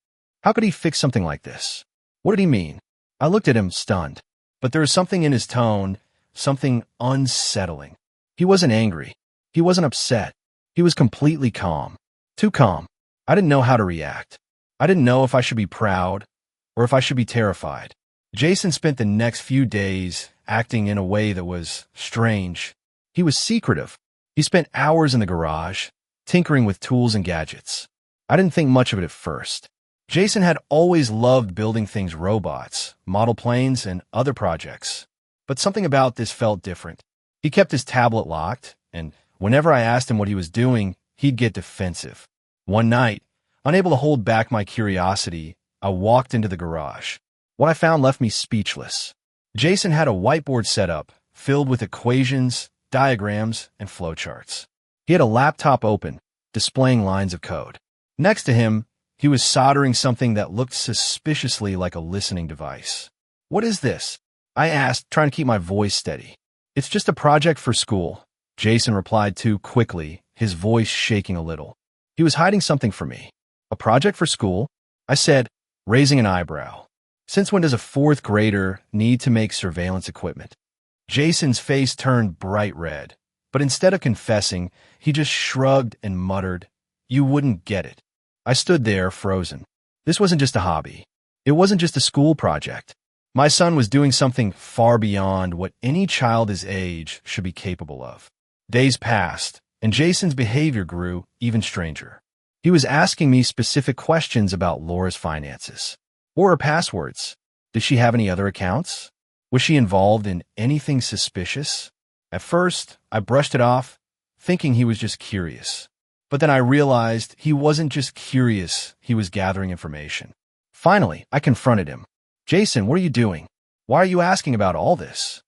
How could he fix something like this?" What did he mean? I looked at him, stunned. But there was something in his tone, something unsettling. He wasn't angry. He wasn't upset. He was completely calm. Too calm. I didn't know how to react. I didn't know if I should be proud or if I should be terrified. Jason spent the next few days acting in a way that was strange. He was secretive. He spent hours in the garage, tinkering with tools and gadgets. I didn't think much of it at first. Jason had always loved building things robots, model planes, and other projects. But something about this felt different. He kept his tablet locked, and whenever I asked him what he was doing, he'd get defensive. One night, unable to hold back my curiosity, I walked into the garage. What I found left me speechless. Jason had a whiteboard set up, filled with equations, diagrams, and flowcharts. He had a laptop open, displaying lines of code. Next to him, he was soldering something that looked suspiciously like a listening device. "What is this?" I asked, trying to keep my voice steady. "It's just a project for school," Jason replied too quickly, his voice shaking a little. He was hiding something from me. "A project for school?" I said, raising an eyebrow. "Since when does a fourth grader need to make surveillance equipment?" Jason's face turned bright red, but instead of confessing, he just shrugged and muttered, "You wouldn't get it." I stood there, frozen. This wasn't just a hobby. It wasn't just a school project. My son was doing something far beyond what any child his age should be capable of. Days passed, and Jason's behavior grew even stranger. He was asking me specific questions about Laura's finances. What were her passwords? Did she have any other accounts? Was she involved in anything suspicious? At first, I brushed it off, thinking he was just curious. But then I realized he wasn't just curious, he was gathering information. Finally, I confronted him. "Jason, what are you doing? Why are you asking about all this?"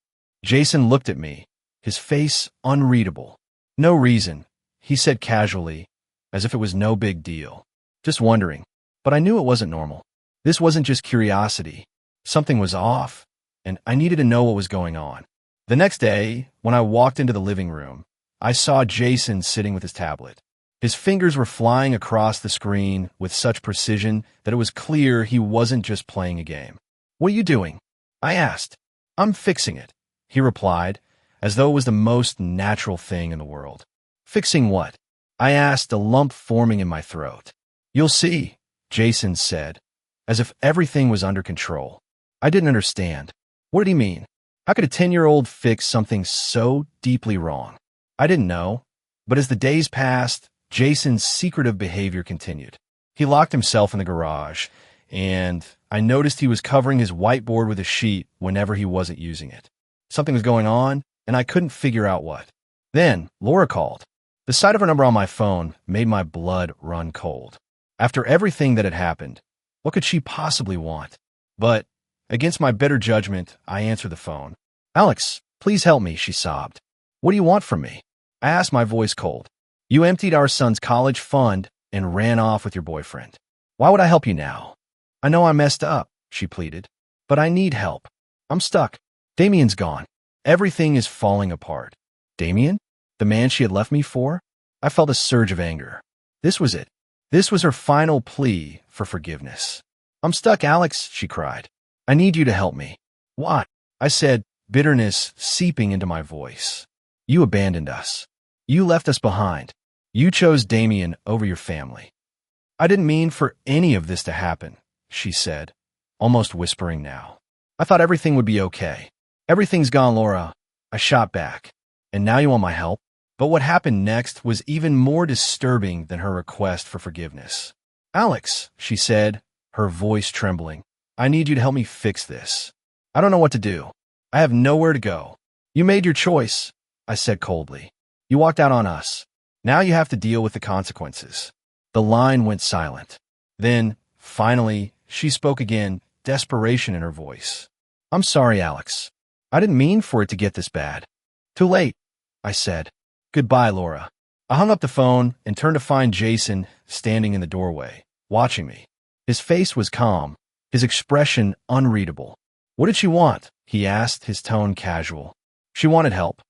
Jason looked at me, his face unreadable. "No reason," he said casually, as if it was no big deal. "Just wondering." But I knew it wasn't normal. This wasn't just curiosity. Something was off, and I needed to know what was going on. The next day, when I walked into the living room, I saw Jason sitting with his tablet. His fingers were flying across the screen with such precision that it was clear he wasn't just playing a game. "What are you doing?" I asked. "I'm fixing it," he replied, as though it was the most natural thing in the world. "Fixing what?" I asked, a lump forming in my throat. "You'll see," Jason said, as if everything was under control. I didn't understand. What did he mean? How could a 10-year-old fix something so deeply wrong? I didn't know, but as the days passed, Jason's secretive behavior continued. He locked himself in the garage, and I noticed he was covering his whiteboard with a sheet whenever he wasn't using it. Something was going on, and I couldn't figure out what. Then Laura called. The sight of her number on my phone made my blood run cold. After everything that had happened, what could she possibly want? But, against my better judgment, I answered the phone. "Alex, please help me," she sobbed. "What do you want from me?" I asked, my voice cold. "You emptied our son's college fund and ran off with your boyfriend. Why would I help you now?" "I know I messed up," she pleaded, "but I need help. I'm stuck. Damien's gone. Everything is falling apart." Damien? The man she had left me for? I felt a surge of anger. This was it. This was her final plea for forgiveness. "I'm stuck, Alex," she cried. "I need you to help me." "Why?" I said, bitterness seeping into my voice. "You abandoned us. You left us behind. You chose Damien over your family." "I didn't mean for any of this to happen," she said, almost whispering now. "I thought everything would be okay." "Everything's gone, Laura," I shot back. "And now you want my help?" But what happened next was even more disturbing than her request for forgiveness. "Alex," she said, her voice trembling, "I need you to help me fix this. I don't know what to do. I have nowhere to go." "You made your choice," I said coldly. "You walked out on us. Now you have to deal with the consequences." The line went silent. Then, finally, she spoke again, desperation in her voice. "I'm sorry, Alex. I didn't mean for it to get this bad." "Too late," I said. "Goodbye, Laura." I hung up the phone and turned to find Jason standing in the doorway, watching me. His face was calm, his expression unreadable. "What did she want?" he asked, his tone casual. "She wanted help,"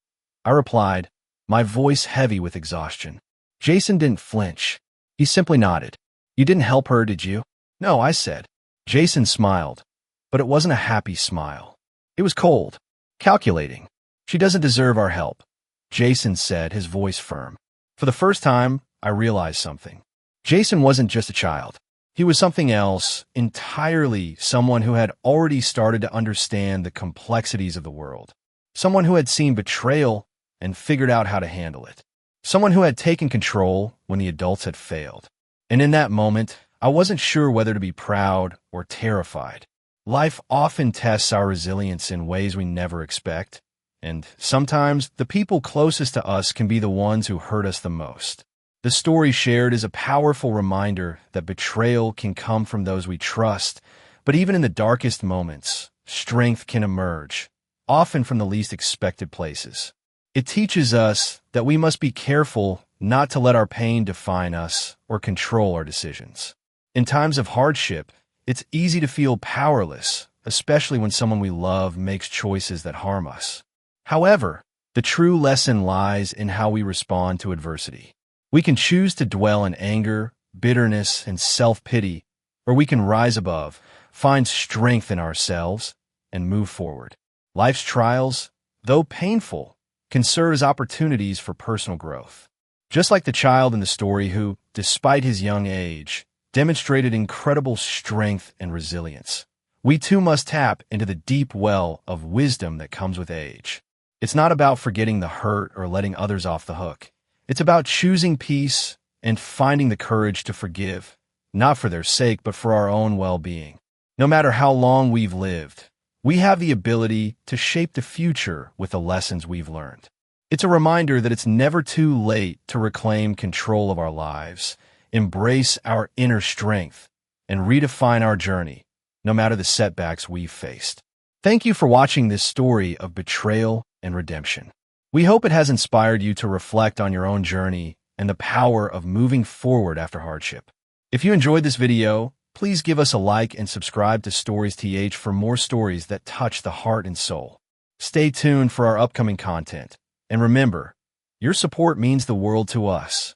I replied, my voice heavy with exhaustion. Jason didn't flinch. He simply nodded. "You didn't help her, did you?" "No," I said. Jason smiled, but it wasn't a happy smile. It was cold, calculating. "She doesn't deserve our help," Jason said, his voice firm. For the first time, I realized something. Jason wasn't just a child. He was something else, entirely someone who had already started to understand the complexities of the world. Someone who had seen betrayal and figured out how to handle it. Someone who had taken control when the adults had failed. And in that moment, I wasn't sure whether to be proud or terrified. Life often tests our resilience in ways we never expect, and sometimes the people closest to us can be the ones who hurt us the most. The story shared is a powerful reminder that betrayal can come from those we trust, but even in the darkest moments, strength can emerge, often from the least expected places. It teaches us that we must be careful not to let our pain define us or control our decisions. In times of hardship, it's easy to feel powerless, especially when someone we love makes choices that harm us. However, the true lesson lies in how we respond to adversity. We can choose to dwell in anger, bitterness, and self-pity, or we can rise above, find strength in ourselves, and move forward. Life's trials, though painful, can serve as opportunities for personal growth. Just like the child in the story who, despite his young age, demonstrated incredible strength and resilience, we too must tap into the deep well of wisdom that comes with age. It's not about forgetting the hurt or letting others off the hook. It's about choosing peace and finding the courage to forgive, not for their sake, but for our own well-being. No matter how long we've lived, we have the ability to shape the future with the lessons we've learned. It's a reminder that it's never too late to reclaim control of our lives, embrace our inner strength, and redefine our journey, no matter the setbacks we've faced. Thank you for watching this story of betrayal and redemption. We hope it has inspired you to reflect on your own journey and the power of moving forward after hardship. If you enjoyed this video, please give us a like and subscribe to Stories TH for more stories that touch the heart and soul. Stay tuned for our upcoming content. And remember, your support means the world to us.